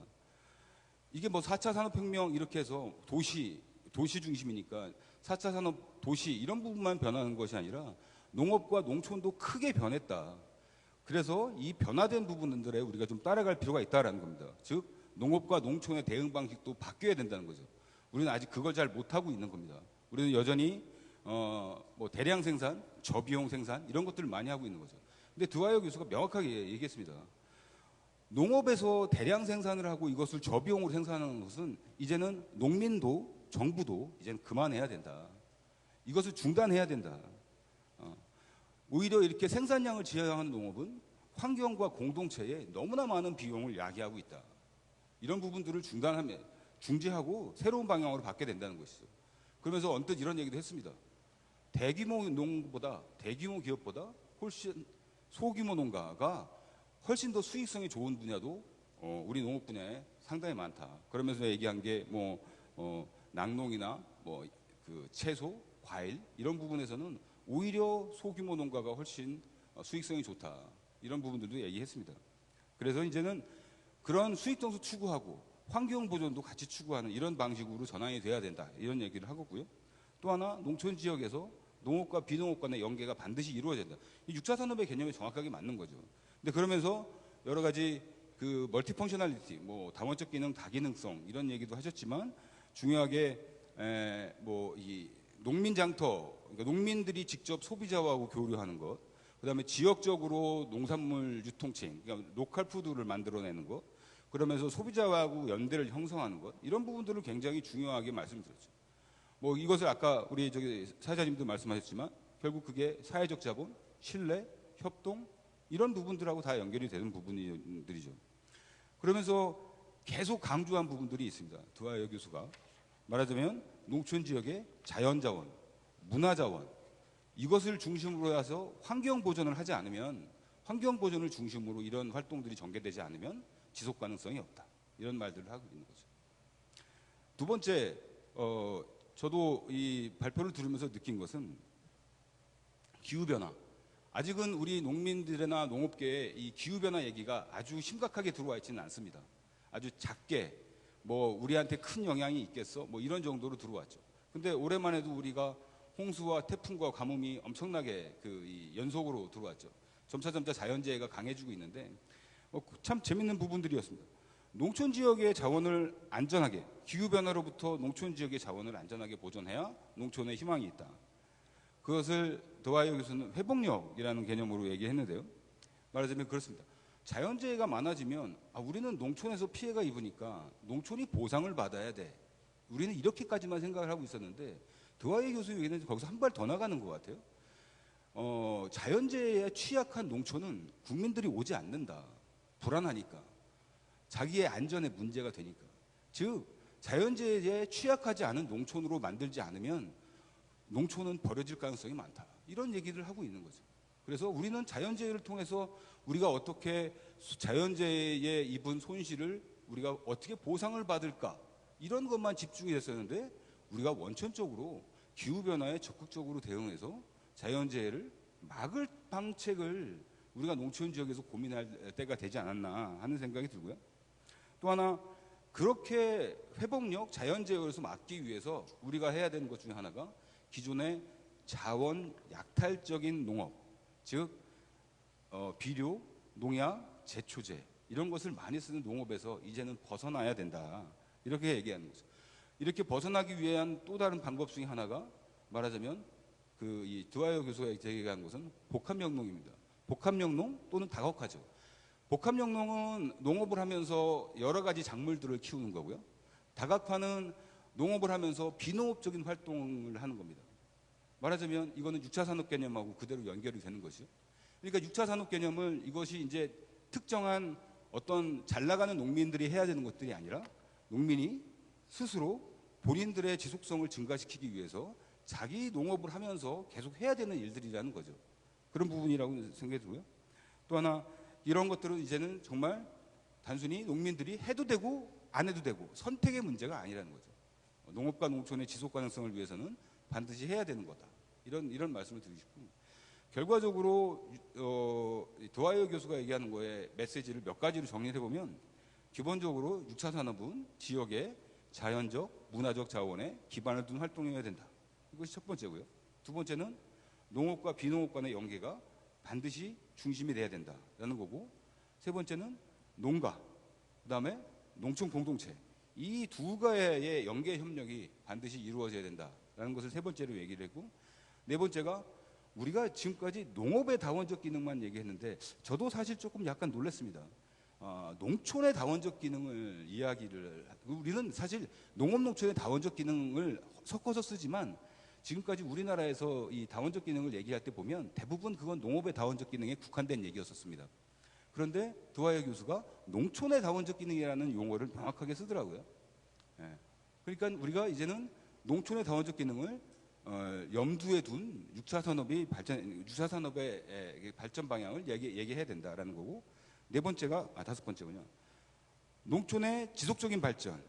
이게 뭐 4차 산업혁명 이렇게 해서 도시 중심이니까 4차 산업 도시 이런 부분만 변하는 것이 아니라 농업과 농촌도 크게 변했다. 그래서 이 변화된 부분들에 우리가 좀 따라갈 필요가 있다라는 겁니다. 즉 농업과 농촌의 대응 방식도 바뀌어야 된다는 거죠. 우리는 아직 그걸 잘 못하고 있는 겁니다. 우리는 여전히 뭐 대량 생산, 저비용 생산 이런 것들을 많이 하고 있는 거죠. 근데 드와이어 교수가 명확하게 얘기했습니다. 농업에서 대량 생산을 하고 이것을 저비용으로 생산하는 것은 이제는 농민도 정부도 이제는 그만해야 된다. 이것을 중단해야 된다. 오히려 이렇게 생산량을 지향하는 농업은 환경과 공동체에 너무나 많은 비용을 야기하고 있다. 이런 부분들을 중지하고 새로운 방향으로 바뀌어야 된다는 것이죠. 그러면서 언뜻 이런 얘기도 했습니다. 대규모 농보다 대규모 기업보다 훨씬 소규모 농가가 훨씬 더 수익성이 좋은 분야도 우리 농업 분야에 상당히 많다. 그러면서 얘기한 게 낙농이나 그 채소, 과일 이런 부분에서는 오히려 소규모 농가가 훨씬 수익성이 좋다. 이런 부분들도 얘기했습니다. 그래서 이제는 그런 수익성도 추구하고 환경 보존도 같이 추구하는 이런 방식으로 전환이 돼야 된다. 이런 얘기를 하고요. 또 하나 농촌 지역에서 농업과 비농업 간의 연계가 반드시 이루어져야 된다. 이 6차 산업의 개념이 정확하게 맞는 거죠. 근데 그러면서 여러 가지 그 멀티펑셔널리티, 다원적 기능, 다기능성 이런 얘기도 하셨지만 중요하게 이 농민 장터, 그러니까 농민들이 직접 소비자하고 교류하는 것, 그다음에 지역적으로 농산물 유통체인, 그러니까 로컬 푸드를 만들어내는 것, 그러면서 소비자하고 연대를 형성하는 것 이런 부분들을 굉장히 중요하게 말씀드렸죠. 이것을 아까 우리 사회자님도 말씀하셨지만 결국 그게 사회적 자본, 신뢰, 협동 이런 부분들하고 다 연결이 되는 부분들이죠. 그러면서 계속 강조한 부분들이 있습니다. 드와이어 교수가 말하자면 농촌 지역의 자연자원, 문화자원 이것을 중심으로 해서 환경 보존을 하지 않으면 환경 보존을 중심으로 이런 활동들이 전개되지 않으면 지속 가능성이 없다. 이런 말들을 하고 있는 거죠. 두 번째, 저도 이 발표를 들으면서 느낀 것은 기후변화. 아직은 우리 농민들이나 농업계에 이 기후변화 얘기가 아주 심각하게 들어와 있지는 않습니다. 아주 작게 우리한테 큰 영향이 있겠어? 이런 정도로 들어왔죠. 근데 올해만 해도 우리가 홍수와 태풍과 가뭄이 엄청나게 이 연속으로 들어왔죠. 점차 자연재해가 강해지고 있는데 참 재밌는 부분들이었습니다. 농촌 지역의 자원을 안전하게, 기후변화로부터 농촌 지역의 자원을 안전하게 보존해야 농촌에 희망이 있다. 그것을 드와이어 교수는 회복력이라는 개념으로 얘기했는데요. 말하자면 그렇습니다. 자연재해가 많아지면 우리는 농촌에서 피해가 입으니까 농촌이 보상을 받아야 돼. 우리는 이렇게까지만 생각을 하고 있었는데 드와이어 교수 얘기는 거기서 한 발 더 나가는 것 같아요. 자연재해에 취약한 농촌은 국민들이 오지 않는다. 불안하니까. 자기의 안전에 문제가 되니까. 즉 자연재해에 취약하지 않은 농촌으로 만들지 않으면 농촌은 버려질 가능성이 많다. 이런 얘기를 하고 있는 거죠. 그래서 우리는 자연재해를 통해서 우리가 어떻게 자연재해에 입은 손실을 우리가 어떻게 보상을 받을까 이런 것만 집중이 됐었는데 우리가 원천적으로 기후변화에 적극적으로 대응해서 자연재해를 막을 방책을 우리가 농촌 지역에서 고민할 때가 되지 않았나 하는 생각이 들고요. 또 하나 그렇게 회복력, 자연재해에서 막기 위해서 우리가 해야 되는 것 중에 하나가 기존의 자원 약탈적인 농업, 즉 비료, 농약, 제초제 이런 것을 많이 쓰는 농업에서 이제는 벗어나야 된다. 이렇게 얘기하는 거죠. 이렇게 벗어나기 위한 또 다른 방법 중에 하나가 말하자면 이 드와이어 교수가 제기한 것은 복합영농입니다. 복합영농 또는 다각화죠. 복합영농은 농업을 하면서 여러 가지 작물들을 키우는 거고요. 다각화는 농업을 하면서 비농업적인 활동을 하는 겁니다. 말하자면 이거는 6차 산업 개념하고 그대로 연결이 되는 것이죠. 그러니까 6차 산업 개념을 이것이 이제 특정한 어떤 잘 나가는 농민들이 해야 되는 것들이 아니라 농민이 스스로 본인들의 지속성을 증가시키기 위해서 자기 농업을 하면서 계속 해야 되는 일들이라는 거죠. 그런 부분이라고 생각이 들고요. 또 하나 이런 것들은 이제는 정말 단순히 농민들이 해도 되고 안 해도 되고 선택의 문제가 아니라는 거죠. 농업과 농촌의 지속 가능성을 위해서는 반드시 해야 되는 거다. 이런 말씀을 드리고 싶고 결과적으로 드와이어 교수가 얘기하는 거에 메시지를 몇 가지로 정리해 보면 기본적으로 6차 산업은 지역의 자연적, 문화적 자원에 기반을 둔 활동이어야 된다. 이것이 첫 번째고요. 두 번째는 농업과 비농업 간의 연계가 반드시 중심이 돼야 된다라는 거고 세 번째는 농가, 그다음에 농촌 공동체 이 두 가의 연계 협력이 반드시 이루어져야 된다라는 것을 세 번째로 얘기를 했고 네 번째가 우리가 지금까지 농업의 다원적 기능만 얘기했는데 저도 사실 조금 약간 놀랐습니다. 농촌의 다원적 기능을 우리는 사실 농업 농촌의 다원적 기능을 섞어서 쓰지만 지금까지 우리나라에서 이 다원적 기능을 얘기할 때 보면 대부분 그건 농업의 다원적 기능에 국한된 얘기였었습니다. 그런데 드와이어 교수가 농촌의 다원적 기능이라는 용어를 명확하게 쓰더라고요. 그러니까 우리가 이제는 농촌의 다원적 기능을 염두에 둔 6차 산업의 발전 방향을 얘기해야 된다라는 거고 네 번째가 다섯 번째군요. 농촌의 지속적인 발전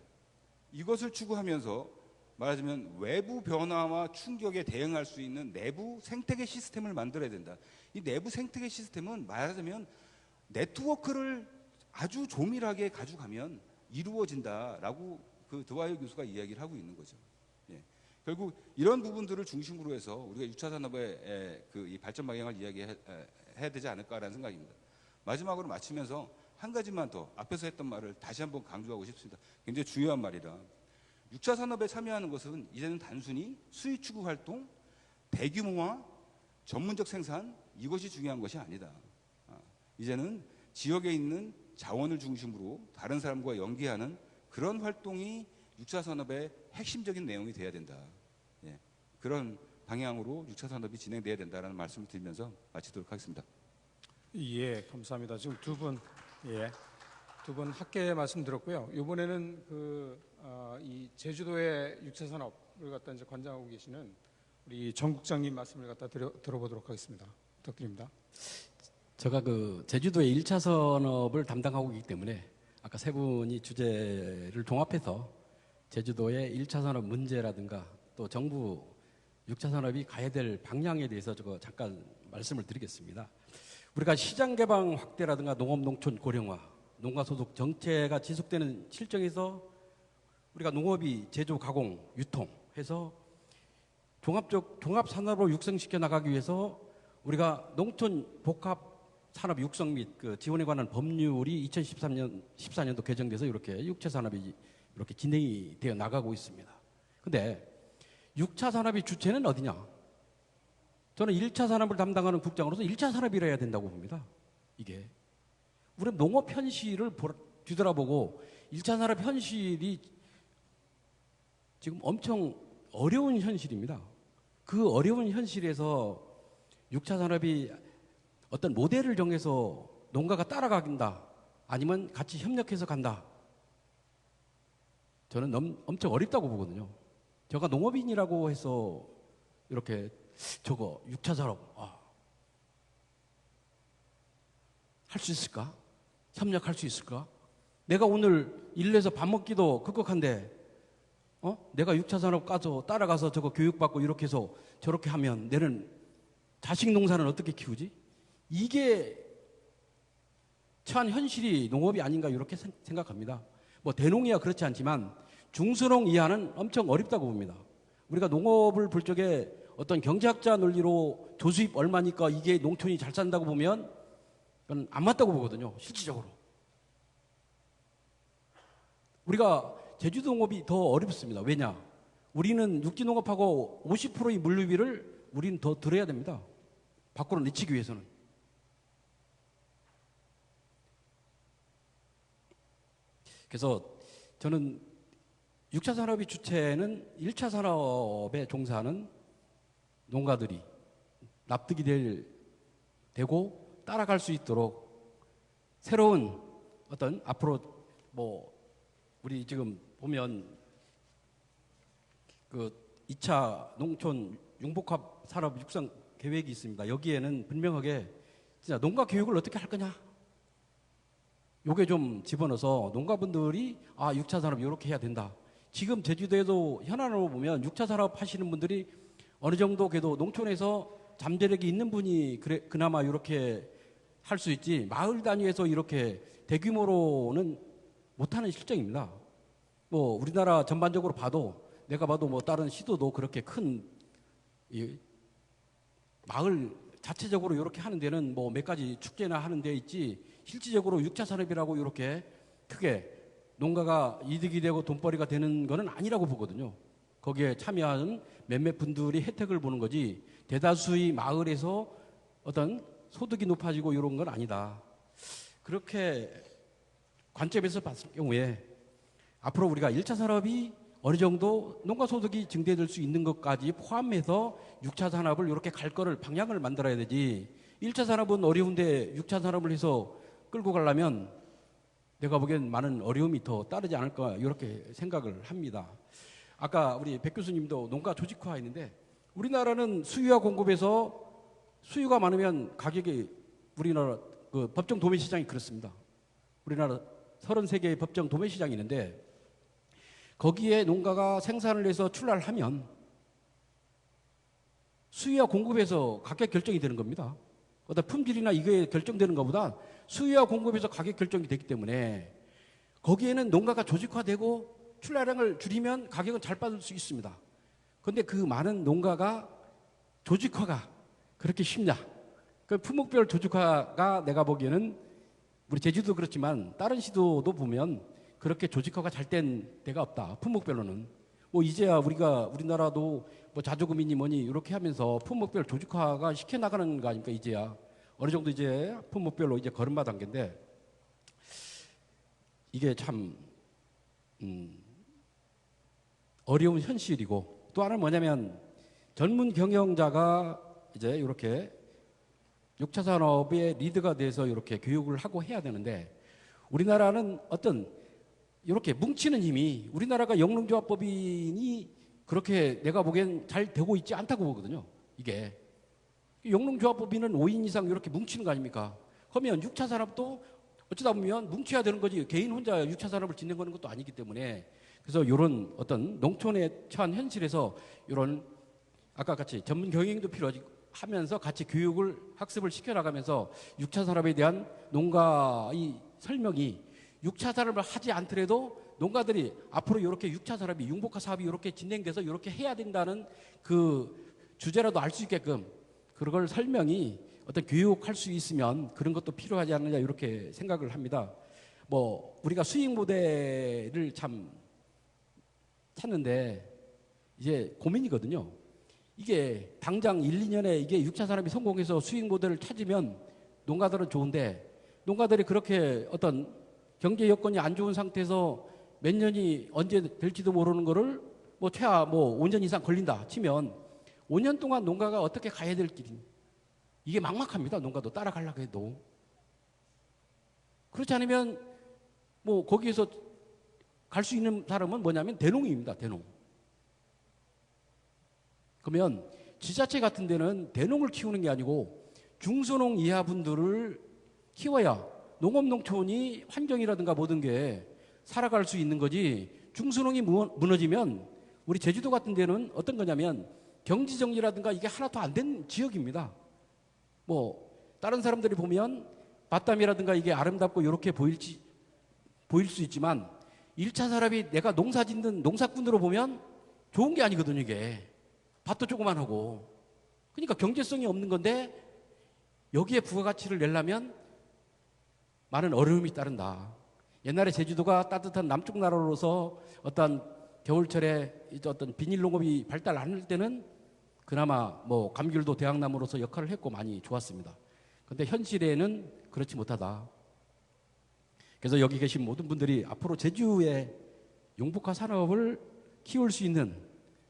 이것을 추구하면서 말하자면 외부 변화와 충격에 대응할 수 있는 내부 생태계 시스템을 만들어야 된다. 이 내부 생태계 시스템은 말하자면 네트워크를 아주 조밀하게 가져가면 이루어진다라고 그 드와이어 교수가 이야기를 하고 있는 거죠. 결국 이런 부분들을 중심으로 해서 우리가 6차 산업의 이 발전 방향을 이야기해야 되지 않을까라는 생각입니다. 마지막으로 마치면서 한 가지만 더 앞에서 했던 말을 다시 한번 강조하고 싶습니다. 굉장히 중요한 말이라 6차 산업에 참여하는 것은 이제는 단순히 수익 추구 활동, 대규모화, 전문적 생산 이것이 중요한 것이 아니다. 이제는 지역에 있는 자원을 중심으로 다른 사람과 연계하는 그런 활동이 6차 산업의 핵심적인 내용이 돼야 된다. 그런 방향으로 6차 산업이 진행돼야 된다라는 말씀을 드리면서 마치도록 하겠습니다. 예, 감사합니다. 지금 두 분 학계 말씀 들었고요. 이번에는 이 제주도의 6차 산업을 갖다 이제 관장하고 계시는 우리 정 국장님 말씀을 갖다 들어보도록 하겠습니다. 부탁드립니다. 제가 제주도의 1차 산업을 담당하고 있기 때문에 아까 세 분이 주제를 종합해서 제주도의 1차 산업 문제라든가 또 정부 6차 산업이 가야 될 방향에 대해서 잠깐 말씀을 드리겠습니다. 우리가 시장 개방 확대라든가 농업 농촌 고령화, 농가 소득 정체가 지속되는 실정에서 우리가 농업이 제조, 가공, 유통해서 종합 산업으로 육성시켜 나가기 위해서 우리가 농촌 복합 산업 육성 및 지원에 관한 법률이 2014년도 개정돼서 이렇게 6차 산업이 이렇게 진행이 되어 나가고 있습니다. 근데 6차 산업의 주체는 어디냐? 저는 1차 산업을 담당하는 국장으로서 1차 산업이라 해야 된다고 봅니다. 이게. 우리 농업 현실을 뒤돌아보고 1차 산업 현실이 지금 엄청 어려운 현실입니다. 그 어려운 현실에서 6차 산업이 어떤 모델을 정해서 농가가 따라간다. 아니면 같이 협력해서 간다. 저는 엄청 어렵다고 보거든요. 제가 농업인이라고 해서 이렇게 6차 산업 할 수 있을까? 협력할 수 있을까? 내가 오늘 일해서 밥 먹기도 급급한데 내가 6차 산업 가서 따라가서 저거 교육받고 이렇게 해서 저렇게 하면 내는 자식 농사는 어떻게 키우지? 이게 처한 현실이 농업이 아닌가 이렇게 생각합니다. 뭐 대농이야 그렇지 않지만 중수농 이하는 엄청 어렵다고 봅니다. 우리가 농업을 볼 적에 어떤 경제학자 논리로 조수입 얼마니까 이게 농촌이 잘 산다고 보면 그건 안 맞다고 보거든요. 실질적으로. 우리가 제주도 농업이 더 어렵습니다. 왜냐? 우리는 육지농업하고 50%의 물류비를 우리는 더 들어야 됩니다. 밖으로 내치기 위해서는. 그래서 저는 6차 산업의 주체는 1차 산업에 종사하는 농가들이 납득이 되고 따라갈 수 있도록 새로운 어떤 앞으로 뭐 우리 지금 보면 그 2차 농촌 융복합 산업 육성 계획이 있습니다. 여기에는 분명하게 진짜 농가 교육을 어떻게 할 거냐? 요게 좀 집어넣어서 농가분들이 6차 산업 이렇게 해야 된다. 지금 제주도에도 현안으로 보면 6차 산업 하시는 분들이 어느 정도 그래도 농촌에서 잠재력이 있는 분이 그나마 이렇게 할 수 있지 마을 단위에서 이렇게 대규모로는 못하는 실정입니다. 뭐 우리나라 전반적으로 봐도 내가 봐도 뭐 다른 시도도 그렇게 큰 마을 자체적으로 이렇게 하는 데는 뭐 몇 가지 축제나 하는 데 있지 실질적으로 6차 산업이라고 이렇게 크게 농가가 이득이 되고 돈벌이가 되는 거는 아니라고 보거든요. 거기에 참여하는 몇몇 분들이 혜택을 보는 거지 대다수의 마을에서 어떤 소득이 높아지고 이런 건 아니다. 그렇게 관점에서 봤을 경우에 앞으로 우리가 1차 산업이 어느 정도 농가 소득이 증대될 수 있는 것까지 포함해서 6차 산업을 이렇게 갈 거를 방향을 만들어야 되지 1차 산업은 어려운데 6차 산업을 해서 끌고 가려면 내가 보기엔 많은 어려움이 더 따르지 않을까 이렇게 생각을 합니다. 아까 우리 백 교수님도 농가 조직화 했는데 우리나라는 수요와 공급에서 수요가 많으면 가격이 우리나라 그 법정 도매 시장이 그렇습니다. 우리나라 33개의 법정 도매 시장이 있는데 거기에 농가가 생산을 해서 출하를 하면 수요와 공급에서 가격 결정이 되는 겁니다. 어떤 품질이나 이게 결정되는 것보다 수요와 공급에서 가격 결정이 되기 때문에 거기에는 농가가 조직화되고 출하량을 줄이면 가격은 잘 받을 수 있습니다. 그런데 그 많은 농가가 조직화가 그렇게 쉽냐? 그 품목별 조직화가 내가 보기에는 우리 제주도 그렇지만 다른 시도도 보면 그렇게 조직화가 잘 된 데가 없다. 품목별로는. 뭐 이제야 우리나라도 뭐 자조금이니 뭐니 이렇게 하면서 품목별 조직화가 시켜나가는 거 아닙니까? 이제야. 어느 정도 이제 품목별로 이제 걸음마 단계인데 이게 참, 어려운 현실이고 또 하나는 뭐냐면 젊은 경영자가 이제 이렇게 6차 산업의 리드가 돼서 이렇게 교육을 하고 해야 되는데 우리나라는 어떤 이렇게 뭉치는 힘이 우리나라가 영농조합법인이 그렇게 내가 보기엔 잘 되고 있지 않다고 보거든요. 이게 영농조합법인은 5인 이상 이렇게 뭉치는 거 아닙니까? 그러면 6차 산업도 어쩌다 보면 뭉쳐야 되는 거지 개인 혼자 6차 산업을 진행하는 것도 아니기 때문에 그래서 이런 어떤 농촌에 처한 현실에서 이런 아까 같이 전문 경영도 필요하면서 같이 교육을 학습을 시켜나가면서 6차 산업에 대한 농가의 설명이 6차 산업을 하지 않더라도 농가들이 앞으로 이렇게 6차 산업이 융복화 사업이 이렇게 진행돼서 이렇게 해야 된다는 그 주제라도 알 수 있게끔 그걸 설명이 어떤 교육할 수 있으면 그런 것도 필요하지 않느냐 이렇게 생각을 합니다. 뭐 우리가 수익 모델을 참 찾는데 이제 고민이거든요. 이게 당장 1, 2년에 이게 6차 산업이 성공해서 수익 모델을 찾으면 농가들은 좋은데 농가들이 그렇게 어떤 경제 여건이 안 좋은 상태에서 몇 년이 언제 될지도 모르는 거를 뭐 최하 뭐 5년 이상 걸린다 치면 5년 동안 농가가 어떻게 가야 될 길이 이게 막막합니다. 농가도 따라가려고 해도. 그렇지 않으면 뭐 거기에서 갈 수 있는 사람은 뭐냐면 대농입니다. 대농. 그러면 지자체 같은 데는 대농을 키우는 게 아니고 중소농 이하 분들을 키워야 농업농촌이 환경이라든가 모든 게 살아갈 수 있는 거지 중소농이 무너지면 우리 제주도 같은 데는 어떤 거냐면 경지정리라든가 이게 하나도 안 된 지역입니다. 뭐 다른 사람들이 보면 밭담이라든가 이게 아름답고 이렇게 보일 수 있지만 1차 산업이 내가 농사 짓는 농사꾼으로 보면 좋은 게 아니거든요. 이게 밭도 조그만하고 그러니까 경제성이 없는 건데 여기에 부가가치를 내려면 많은 어려움이 따른다. 옛날에 제주도가 따뜻한 남쪽 나라로서 어떤 겨울철에 이제 어떤 비닐 농업이 발달 안 할 때는 그나마 뭐 감귤도 대학나무로서 역할을 했고 많이 좋았습니다. 그런데 현실에는 그렇지 못하다. 그래서 여기 계신 모든 분들이 앞으로 제주의 융복화 산업을 키울 수 있는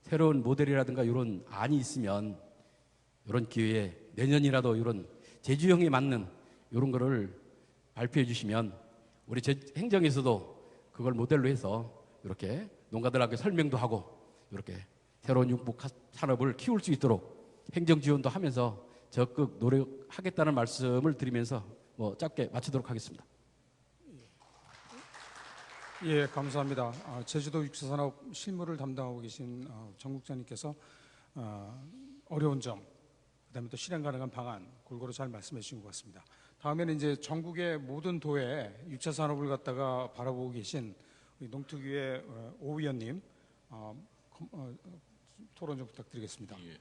새로운 모델이라든가 이런 안이 있으면 이런 기회에 내년이라도 이런 제주형에 맞는 이런 거를 발표해 주시면 우리 행정에서도 그걸 모델로 해서 이렇게 농가들에게 설명도 하고 이렇게 새로운 융복화 산업을 키울 수 있도록 행정 지원도 하면서 적극 노력하겠다는 말씀을 드리면서 뭐 짧게 마치도록 하겠습니다. 예, 감사합니다. 제주도 육사산업 실무를 담당하고 계신 정 국장님께서 어려운 점, 그다음에 또 실행 가능한 방안 골고루 잘 말씀해 주신 것 같습니다. 다음에는 이제 전국의 모든 도에 6차 산업을 갖다가 바라보고 계신 우리 농특위의 오 위원님 토론 좀 부탁드리겠습니다. 예.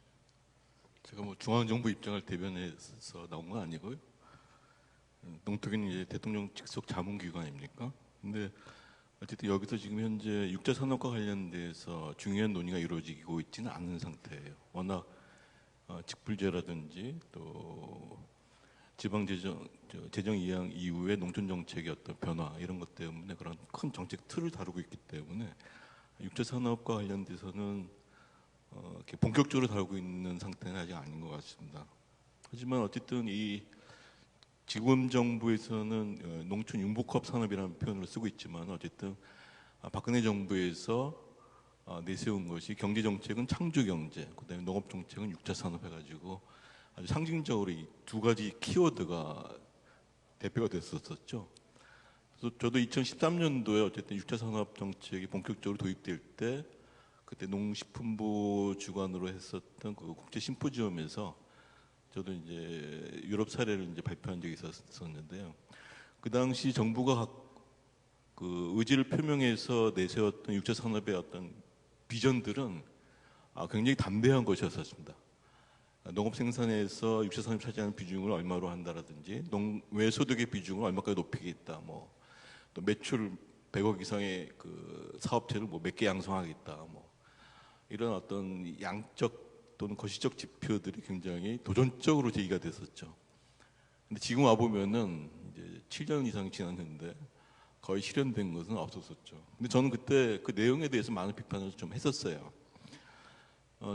제가 뭐 중앙정부 입장을 대변해서 나온 건 아니고요. 농특위는 이제 대통령 직속 자문기관 아닙니까? 근데 어쨌든 여기서 지금 현재 6차 산업과 관련돼서 중요한 논의가 이루어지고 있지는 않은 상태예요. 워낙 직불제라든지 또 재정 이양 이후에 농촌 정책의 어떤 변화 이런 것 때문에 그런 큰 정책 틀을 다루고 있기 때문에 6차 산업과 관련돼서는 이렇게 본격적으로 다루고 있는 상태는 아직 아닌 것 같습니다. 하지만 어쨌든 이 지금 정부에서는 농촌 융복합 산업이라는 표현을 쓰고 있지만 어쨌든 박근혜 정부에서 내세운 것이 경제 정책은 창조 경제, 그다음에 농업 정책은 6차 산업 해가지고 아주 상징적으로 이 두 가지 키워드가 대표가 됐었죠. 그래서 저도 2013년도에 어쨌든 6차 산업 정책이 본격적으로 도입될 때 그때 농식품부 주관으로 했었던 그 국제 심포지엄에서 저도 이제 유럽 사례를 이제 발표한 적이 있었는데요. 그 당시 정부가 그 의지를 표명해서 내세웠던 6차 산업의 어떤 비전들은 굉장히 담대한 것이었습니다. 농업 생산에서 6차 산업이 차지하는 비중을 얼마로 한다라든지 외소득의 비중을 얼마까지 높이겠다. 뭐 또 매출 100억 이상의 그 사업체를 뭐 몇 개 양성하겠다. 뭐 이런 어떤 양적 또는 거시적 지표들이 굉장히 도전적으로 제기가 됐었죠. 근데 지금 와 보면은 이제 7년 이상 지났는데 거의 실현된 것은 없었었죠. 근데 저는 그때 그 내용에 대해서 많은 비판을 좀 했었어요.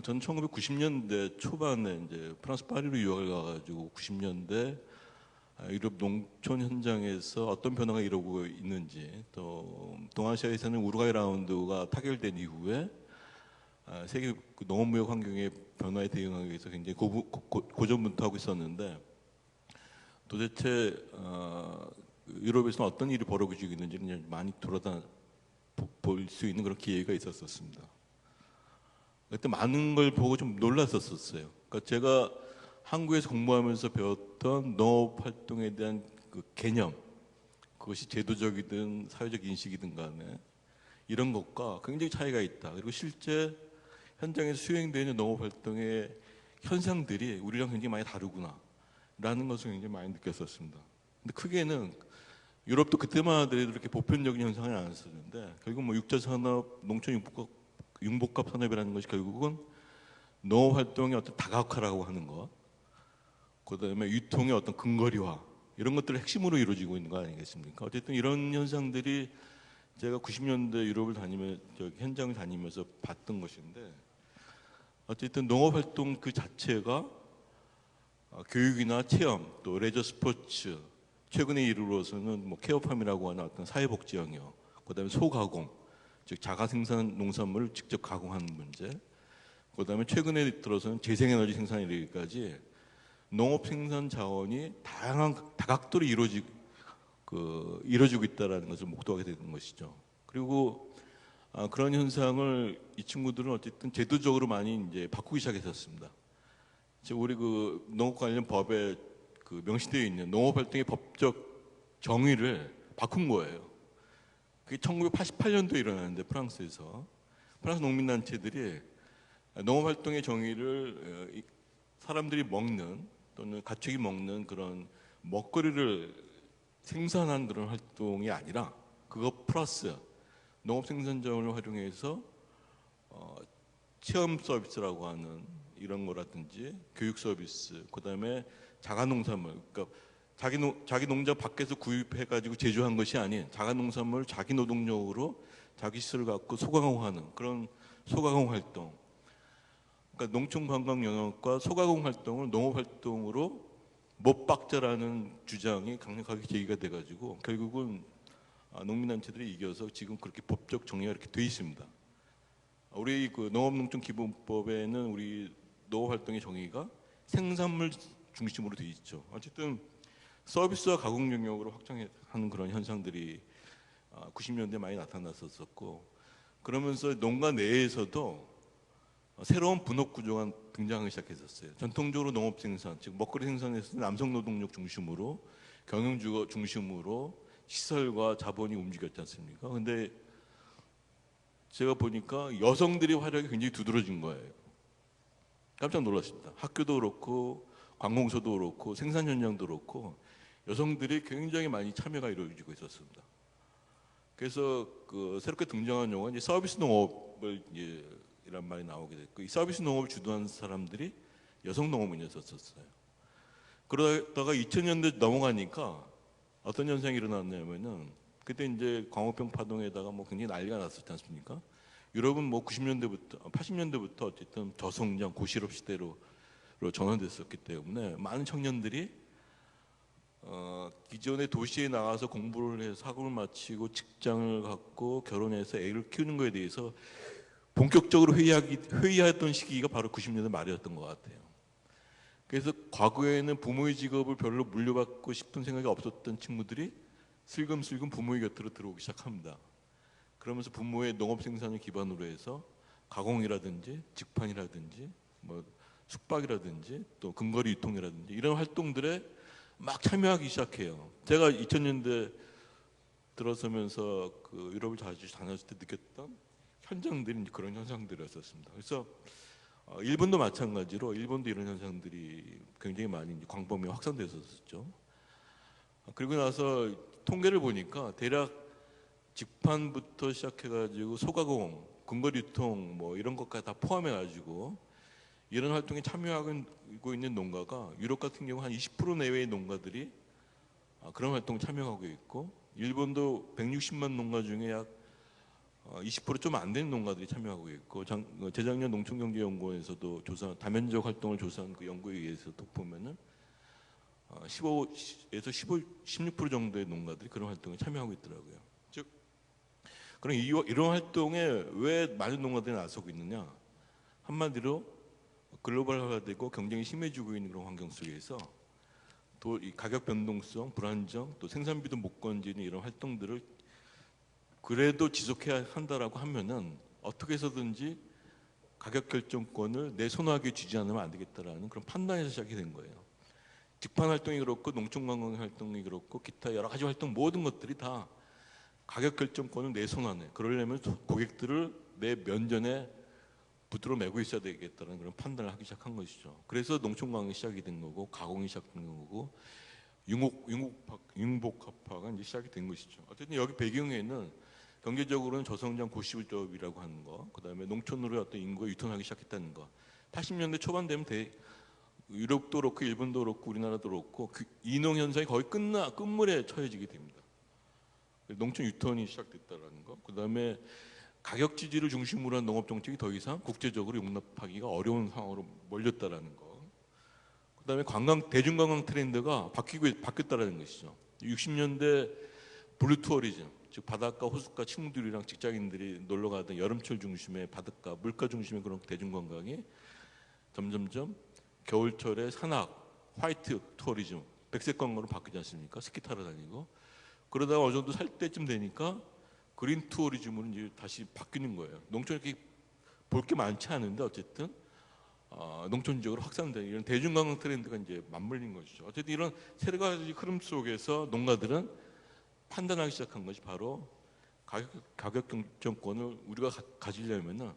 저는 1990년대 초반에 이제 프랑스 파리로 유학을 가가지고 90년대 유럽 농촌 현장에서 어떤 변화가 이루고 있는지 또 동아시아에서는 우루과이 라운드가 타결된 이후에 세계 농업무역 환경의 변화에 대응하기 위해서 굉장히 고전분투하고 있었는데 도대체 유럽에서는 어떤 일이 벌어지고 있는지는 많이 돌아다 볼 수 있는 그런 기회가 있었습니다. 그때 많은 걸 보고 좀 놀랐었어요. 그러니까 제가 한국에서 공부하면서 배웠던 농업 활동에 대한 그 개념, 그것이 제도적이든 사회적 인식이든 간에 이런 것과 굉장히 차이가 있다. 그리고 실제 현장에서 수행되는 농업 활동의 현상들이 우리랑 굉장히 많이 다르구나 라는 것을 굉장히 많이 느꼈었습니다. 근데 크게는 유럽도 그때만 하더라도 이렇게 보편적인 현상은 아니었었는데 결국 뭐 6차 산업, 농촌 융복합 산업이라는 것이 결국은 농업 활동의 어떤 다각화라고 하는 것, 그다음에 유통의 어떤 근거리화 이런 것들을 핵심으로 이루어지고 있는 거 아니겠습니까? 어쨌든 이런 현상들이 제가 90년대 유럽을 현장을 다니면서 봤던 것인데 어쨌든 농업 활동 그 자체가 교육이나 체험 또 레저 스포츠 최근에 이르러서는 뭐 케어팜이라고 하는 어떤 사회복지 영역, 그다음에 소가공 즉 자가 생산 농산물을 직접 가공하는 문제, 그다음에 최근에 들어서는 재생에너지 생산에 이르기까지 농업 생산 자원이 다양한 다각도로 이루어지고 있다라는 것을 목도하게 되는 것이죠. 그리고 그런 현상을 이 친구들은 어쨌든 제도적으로 많이 이제 바꾸기 시작했었습니다. 우리 그 농업 관련 법에 그 명시되어 있는 농업 활동의 법적 정의를 바꾼 거예요. 그게 1988년도에 일어났는데 프랑스에서 프랑스 농민단체들이 농업 활동의 정의를 사람들이 먹는 또는 가축이 먹는 그런 먹거리를 생산한 그런 활동이 아니라 그거 플러스 농업 생산자원을 활용해서 체험 서비스라고 하는 이런 거라든지 교육 서비스, 그다음에 자가농산물, 그러니까 자기 농장 밖에서 구입해가지고 제조한 것이 아닌 자가농산물 자기 노동력으로 자기 시설을 갖고 소가공하는 그런 소가공 활동. 그러니까 농촌관광영역과 소가공 활동을 농업활동으로 못 박자라는 주장이 강력하게 제기가 돼가지고 결국은 농민단체들이 이겨서 지금 그렇게 법적 정의가 이렇게 돼 있습니다. 우리 그 농업농촌기본법에는 우리 농업활동의 정의가 생산물 중심으로 돼 있죠. 어쨌든 서비스와 가공 영역으로 확장하는 그런 현상들이 90년대 많이 나타났었고, 그러면서 농가 내에서도 새로운 분업 구조가 등장하기 시작했었어요. 전통적으로 농업 생산, 즉 먹거리 생산에서 남성 노동력 중심으로 경영주거 중심으로 시설과 자본이 움직였지 않습니까? 근데 제가 보니까 여성들의 활약이 굉장히 두드러진 거예요. 깜짝 놀랐습니다. 학교도 그렇고 관공서도 그렇고 생산 현장도 그렇고 여성들이 굉장히 많이 참여가 이루어지고 있었습니다. 그래서 그 새롭게 등장한 용어가 이제 서비스 농업을 이란 말이 나오게 됐고, 이 서비스 농업을 주도한 사람들이 여성 농업인이었었어요. 그러다가 2000년대 넘어가니까 어떤 현상이 일어났냐면은 그때 이제 광우병 파동에다가 뭐 굉장히 난리가 났었지 않습니까? 유럽은 뭐 90년대부터 80년대부터 어쨌든 저성장 고실업 시대로 전환됐었기 때문에 많은 청년들이 기존의 도시에 나가서 공부를 해서 학업을 마치고 직장을 갖고 결혼해서 애를 키우는 것에 대해서 본격적으로 회의하던 시기가 바로 90년대 말이었던 것 같아요. 그래서 과거에는 부모의 직업을 별로 물려받고 싶은 생각이 없었던 친구들이 슬금슬금 부모의 곁으로 들어오기 시작합니다. 그러면서 부모의 농업 생산을 기반으로 해서 가공이라든지 직판이라든지 뭐 숙박이라든지 또 근거리 유통이라든지 이런 활동들에 막 참여하기 시작해요. 제가 2000년대 들어서면서 그 유럽을 자주 다녔을 때 느꼈던 현장들이 그런 현상들이었습니다. 그래서 일본도 마찬가지로 일본도 이런 현상들이 굉장히 많이 광범위에 확산됐었죠. 그리고 나서 통계를 보니까 대략 직판부터 시작해가지고 소가공, 근거리 유통 뭐 이런 것까지 다 포함해가지고 이런 활동에 참여하고 있는 농가가 유럽 같은 경우 한 20% 내외의 농가들이 그런 활동에 참여하고 있고, 일본도 160만 농가 중에 약 20% 좀 안 되는 농가들이 참여하고 있고, 재작년 농촌경제연구원에서도 다면적 활동을 조사한 그 연구에 의해서도 보면은 15에서 16% 정도의 농가들이 그런 활동에 참여하고 있더라고요. 즉, 그럼 이런 활동에 왜 많은 농가들이 나서고 있느냐? 한마디로 글로벌화되고 경쟁이 심해지고 있는 그런 환경 속에서 또 이 가격 변동성, 불안정, 또 생산비도 못 건지는 이런 활동들을 그래도 지속해야 한다라고 하면은 어떻게 해서든지 가격 결정권을 내 손아귀에 쥐지 않으면 안 되겠다라는 그런 판단에서 시작이 된 거예요. 직판 활동이 그렇고 농촌관광 활동이 그렇고 기타 여러 가지 활동 모든 것들이 다 가격 결정권을 내 손 안에, 그러려면 고객들을 내 면전에 붙들어 매고 있어야 되겠다는 그런 판단을 하기 시작한 것이죠. 그래서 농촌관광이 시작이 된 거고 가공이 시작된 거고 융복합화가 이제 시작이 된 것이죠. 어쨌든 여기 배경에는 경제적으로는 저성장 고시업이라고 하는 거, 그다음에 농촌으로 어떤 인구가 유턴하기 시작했다는 거. 80년대 초반 되면 유럽도 그렇고 일본도 그렇고 우리나라도 그렇고 이농 현상이 거의 끝물에 처해지게 됩니다. 농촌 유턴이 시작됐다라는 거. 그다음에 가격 지지를 중심으로 한 농업 정책이 더 이상 국제적으로 용납하기가 어려운 상황으로 몰렸다라는 거. 그다음에 대중관광 트렌드가 바뀌었다라는 것이죠. 60년대 블루 투어리즘, 즉 바닷가 호숫가 친구들이랑 직장인들이 놀러 가던 여름철 중심의 바닷가 물가 중심의 그런 대중관광이 점점점 겨울철에 산악, 화이트 투어리즘, 백색 관광으로 바뀌지 않습니까? 스키 타러 다니고. 그러다가 어느 정도 살 때쯤 되니까 그린 투어리즘으로 이제 다시 바뀌는 거예요. 농촌에 이렇게 볼 게 많지 않은데 어쨌든 농촌 지역으로 확산되는 이런 대중관광 트렌드가 이제 맞물린 것이죠. 어쨌든 이런 세 가지 흐름 속에서 농가들은 판단하기 시작한 것이 바로 가격 경쟁권을 우리가 가지려면은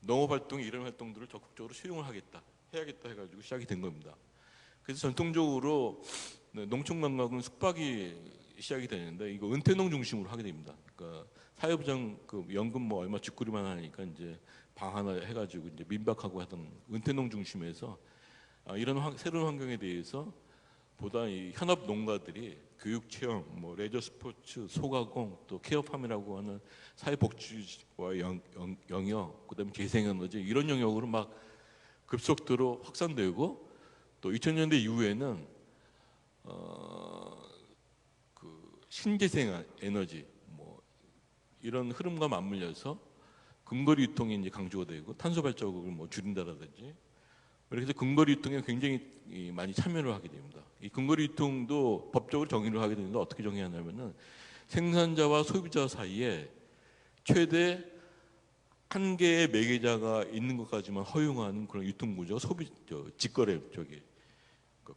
농업 활동이 이런 활동들을 적극적으로 수용을 해야겠다 해가지고 시작이 된 겁니다. 그래서 전통적으로 농촌 관광은 숙박이 시작이 되는데 이거 은퇴농 중심으로 하게 됩니다. 그러니까 사회보장 그 연금 뭐 얼마 쥐꾸리만 하니까 이제 방 하나 해가지고 이제 민박하고 하던 은퇴농 중심에서 이런 새로운 환경에 대해서 보다 이 현업 농가들이 교육 체험, 뭐 레저 스포츠, 소가공, 또 케어팜이라고 하는 사회복지와 영역, 그다음에 재생에너지 이런 영역으로 막 급속도로 확산되고 또 2000년대 이후에는 그 신재생 에너지 뭐 이런 흐름과 맞물려서 근거리 유통이 이제 강조가 되고 탄소 발자국을 뭐 줄인다라든지 그래서 근거리 유통에 굉장히 많이 참여를 하게 됩니다. 이 근거리 유통도 법적으로 정의를 하게 되는데 어떻게 정의하냐면은 생산자와 소비자 사이에 최대 한 개의 매개자가 있는 것까지만 허용하는 그런 유통구조, 직거래 쪽이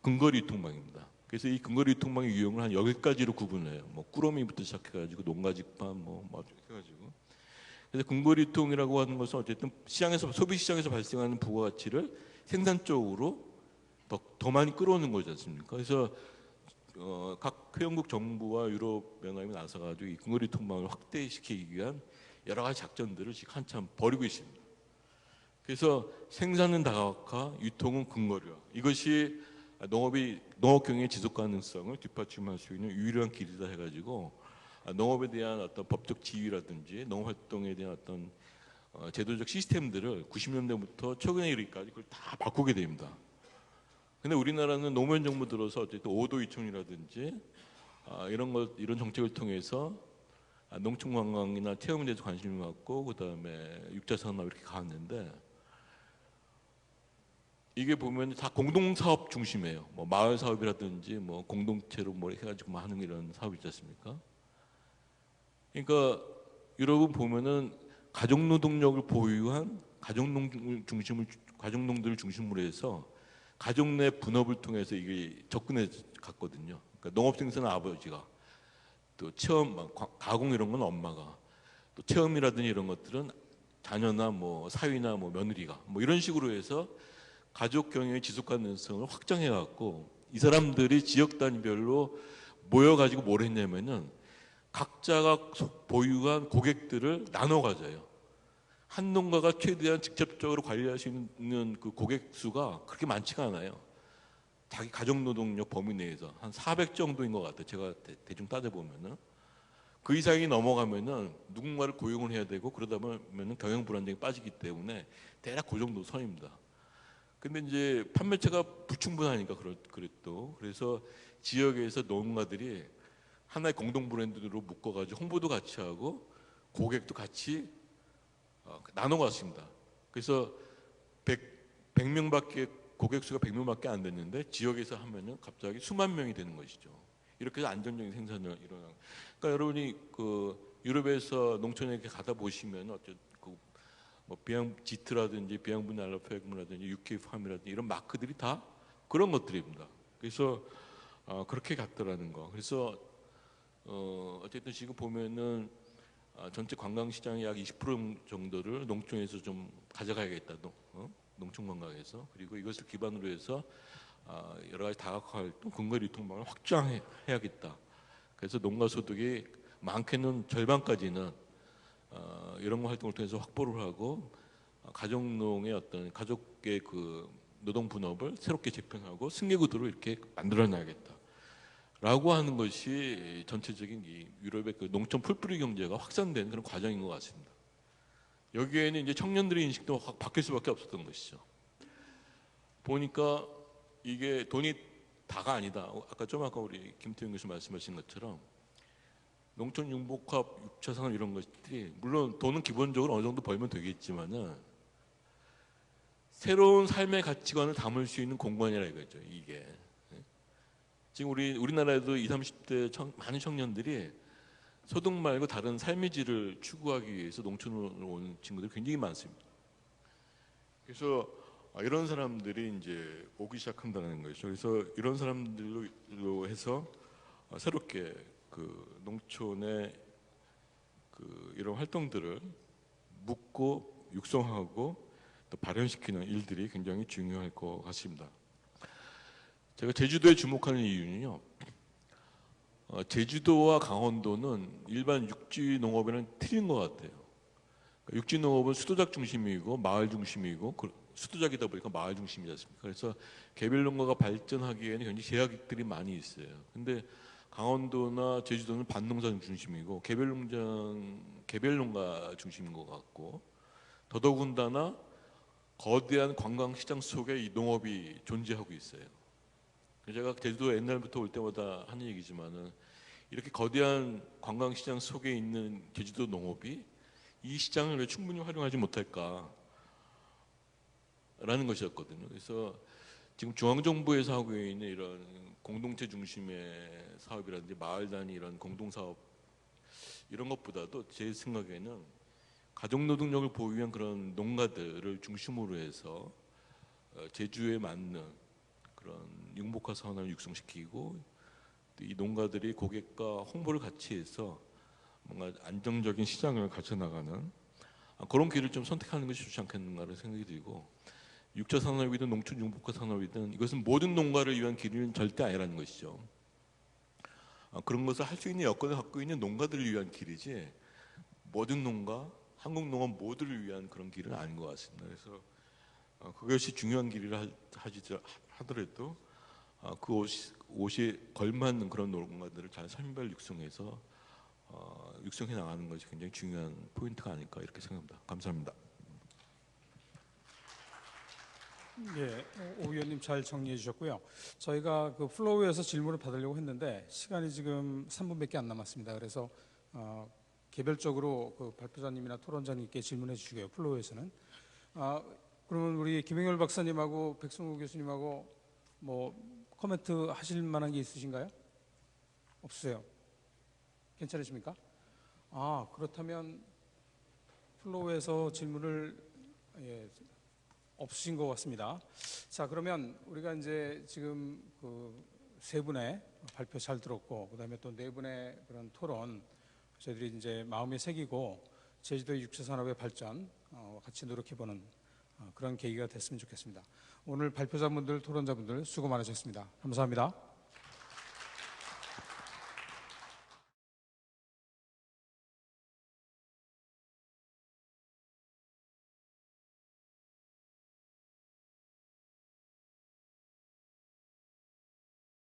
근거리 유통망입니다. 그래서 이 근거리 유통망의 유형을 한 10가지로 구분해요. 뭐 꾸러미부터 시작해가지고 농가직판 뭐 해가지고. 그래서 근거리 유통이라고 하는 것은 어쨌든 시장에서 소비 시장에서 발생하는 부가가치를 생산 쪽으로 더 많이 끌어오는 거지 않습니까? 그래서 각 회원국 정부와 유럽 연합이 나서가지고 이 근거리 유통망을 확대시키기 위한 여러 가지 작전들을 지금 한참 벌이고 있습니다. 그래서 생산은 다각화, 유통은 근거리화. 이것이 농업 경영의 지속 가능성을 뒷받침할 수 있는 유일한 길이다 해가지고 농업에 대한 어떤 법적 지위라든지 농업 활동에 대한 어떤 제도적 시스템들을 90년대부터 최근에 이르기까지 그걸 다 바꾸게 됩니다. 근데 우리나라는 노무현 정부 들어서 어쨌든 5도 2촌이라든지 이런 정책을 통해서 농촌 관광이나 체험에 대해서 관심을 갖고 그다음에 육자 산업 이렇게 가왔는데 이게 보면 다 공동 사업 중심이에요. 뭐 마을 사업이라든지 뭐 공동체로 뭐 해가지고 하는 이런 사업 있지 않습니까? 그러니까 여러분 보면은 가족 노동력을 보유한 가족농들을 중심으로 해서 가족 내 분업을 통해서 이게 접근해 갔거든요. 그러니까 농업 생산은 아버지가, 또 체험, 가공 이런 건 엄마가, 또 체험이라든지 이런 것들은 자녀나 뭐 사위나 뭐 며느리가 뭐 이런 식으로 해서 가족 경영의 지속 가능성을 확장해 갖고 이 사람들이 지역 단위별로 모여 가지고 뭘 했냐면은 각자가 보유한 고객들을 나눠 가져요. 한 농가가 최대한 직접적으로 관리할 수 있는 그 고객 수가 그렇게 많지가 않아요. 자기 가족 노동력 범위 내에서 한 400 정도인 것 같아요. 제가 대충 따져보면은 그 이상이 넘어가면은 누군가를 고용을 해야 되고 그러다 보면은 경영 불안정이 빠지기 때문에 대략 그 정도 선입니다. 근데 이제 판매처가 불충분하니까 그랬도 그래서 지역에서 농가들이 하나의 공동 브랜드로 묶어가지고 홍보도 같이 하고 고객도 같이 나눠 갔습니다. 그래서 100명밖에 고객 수가 100명밖에 안 됐는데 지역에서 하면은 갑자기 수만 명이 되는 것이죠. 이렇게 해서 안정적인 생산을 일어나는. 그러니까 여러분이 그 유럽에서 농촌에 이렇게 가다 보시면 어쨌든 뭐 비양 지트라든지 비양분 알라페그라든지 UK팜이라든지 이런 마크들이 다 그런 것들입니다. 그래서 그렇게 갔더라는 거. 그래서 어쨌든 지금 보면은 전체 관광 시장의 약 20% 정도를 농촌에서 좀 가져가야겠다. 농촌 관광에서. 그리고 이것을 기반으로 해서 여러 가지 다각화 활동, 근거리 유통망을 확장해야겠다. 그래서 농가 소득이 많게는 절반까지는 이런 활동을 통해서 확보를 하고 가족농의 어떤 가족의 그 노동 분업을 새롭게 재편하고 승계 구도로 이렇게 만들어놔야겠다. 라고 하는 것이 전체적인 이 유럽의 그 농촌 풀뿌리 경제가 확산된 그런 과정인 것 같습니다. 여기에는 이제 청년들의 인식도 확 바뀔 수밖에 없었던 것이죠. 보니까 이게 돈이 다가 아니다. 아까 우리 김태형 교수 말씀하신 것처럼 농촌 융복합 6차 산업 이런 것들이 물론 돈은 기본적으로 어느 정도 벌면 되겠지만은 새로운 삶의 가치관을 담을 수 있는 공간이라 이거죠. 이게 지금 우리나라에도 20, 30대 많은 청년들이 소득 말고 다른 삶의 질을 추구하기 위해서 농촌으로 오는 친구들이 굉장히 많습니다. 그래서 이런 사람들이 이제 오기 시작한다는 것이죠. 그래서 이런 사람들로 해서 새롭게 그 농촌의 그 이런 활동들을 묻고 육성하고 또 발현시키는 일들이 굉장히 중요할 것 같습니다. 제가 제주도에 주목하는 이유는요. 제주도와 강원도는 일반 육지 농업에는 틀린 것 같아요. 육지 농업은 수도작 중심이고 마을 중심이고 수도작이다 보니까 마을 중심이지 않습니까? 그래서 개별 농가가 발전하기에는 굉장히 제약들이 많이 있어요. 근데 강원도나 제주도는 반농사 중심이고 개별 농가 중심인 것 같고 더더군다나 거대한 관광 시장 속에 이 농업이 존재하고 있어요. 제가 제주도 옛날부터 올 때마다 하는 얘기지만은 이렇게 거대한 관광 시장 속에 있는 제주도 농업이 이 시장을 왜 충분히 활용하지 못할까? 라는 것이었거든요. 그래서 지금 중앙정부에서 하고 있는 이런 공동체 중심의 사업이라든지 마을 단위 이런 공동사업 이런 것보다도 제 생각에는 가족노동력을 보기 위한 그런 농가들을 중심으로 해서 제주에 맞는 그런 융복화 산업을 육성시키고 이 농가들이 고객과 홍보를 같이 해서 뭔가 안정적인 시장을 갖춰나가는 그런 길을 좀 선택하는 것이 좋지 않겠는가라는 생각이 들고 6차 산업이든 농촌 융복화 산업이든 이것은 모든 농가를 위한 길은 절대 아니라는 것이죠. 그런 것을 할 수 있는 여건을 갖고 있는 농가들을 위한 길이지 모든 농가, 한국 농업 모두를 위한 그런 길은 아닌 것 같습니다. 그래서 그것이 중요한 길이라 하더라도 그 옷이 걸맞는 그런 농가들을 잘 선별 육성해서 육성해 나가는 것이 굉장히 중요한 포인트가 아닐까 이렇게 생각합니다. 감사합니다. 예, 오 의원님 잘 정리해 주셨고요. 저희가 그 플로우에서 질문을 받으려고 했는데 시간이 지금 3분밖에 안 남았습니다. 그래서 개별적으로 그 발표자님이나 토론자님께 질문해 주시고요. 플로우에서는 그러면 우리 김영열 박사님하고 백승우 교수님하고 뭐 코멘트 하실 만한 게 있으신가요? 없으세요? 괜찮으십니까? 그렇다면 플로우에서 질문을 없으신 것 같습니다. 자, 그러면 우리가 이제 지금 그 세 분의 발표 잘 들었고, 그다음에 또 네 분의 그런 토론 저희들이 이제 마음에 새기고 제주도의 육체 산업의 발전 같이 노력해보는 그런 계기가 됐으면 좋겠습니다. 오늘 발표자분들, 토론자분들 수고 많으셨습니다. 감사합니다.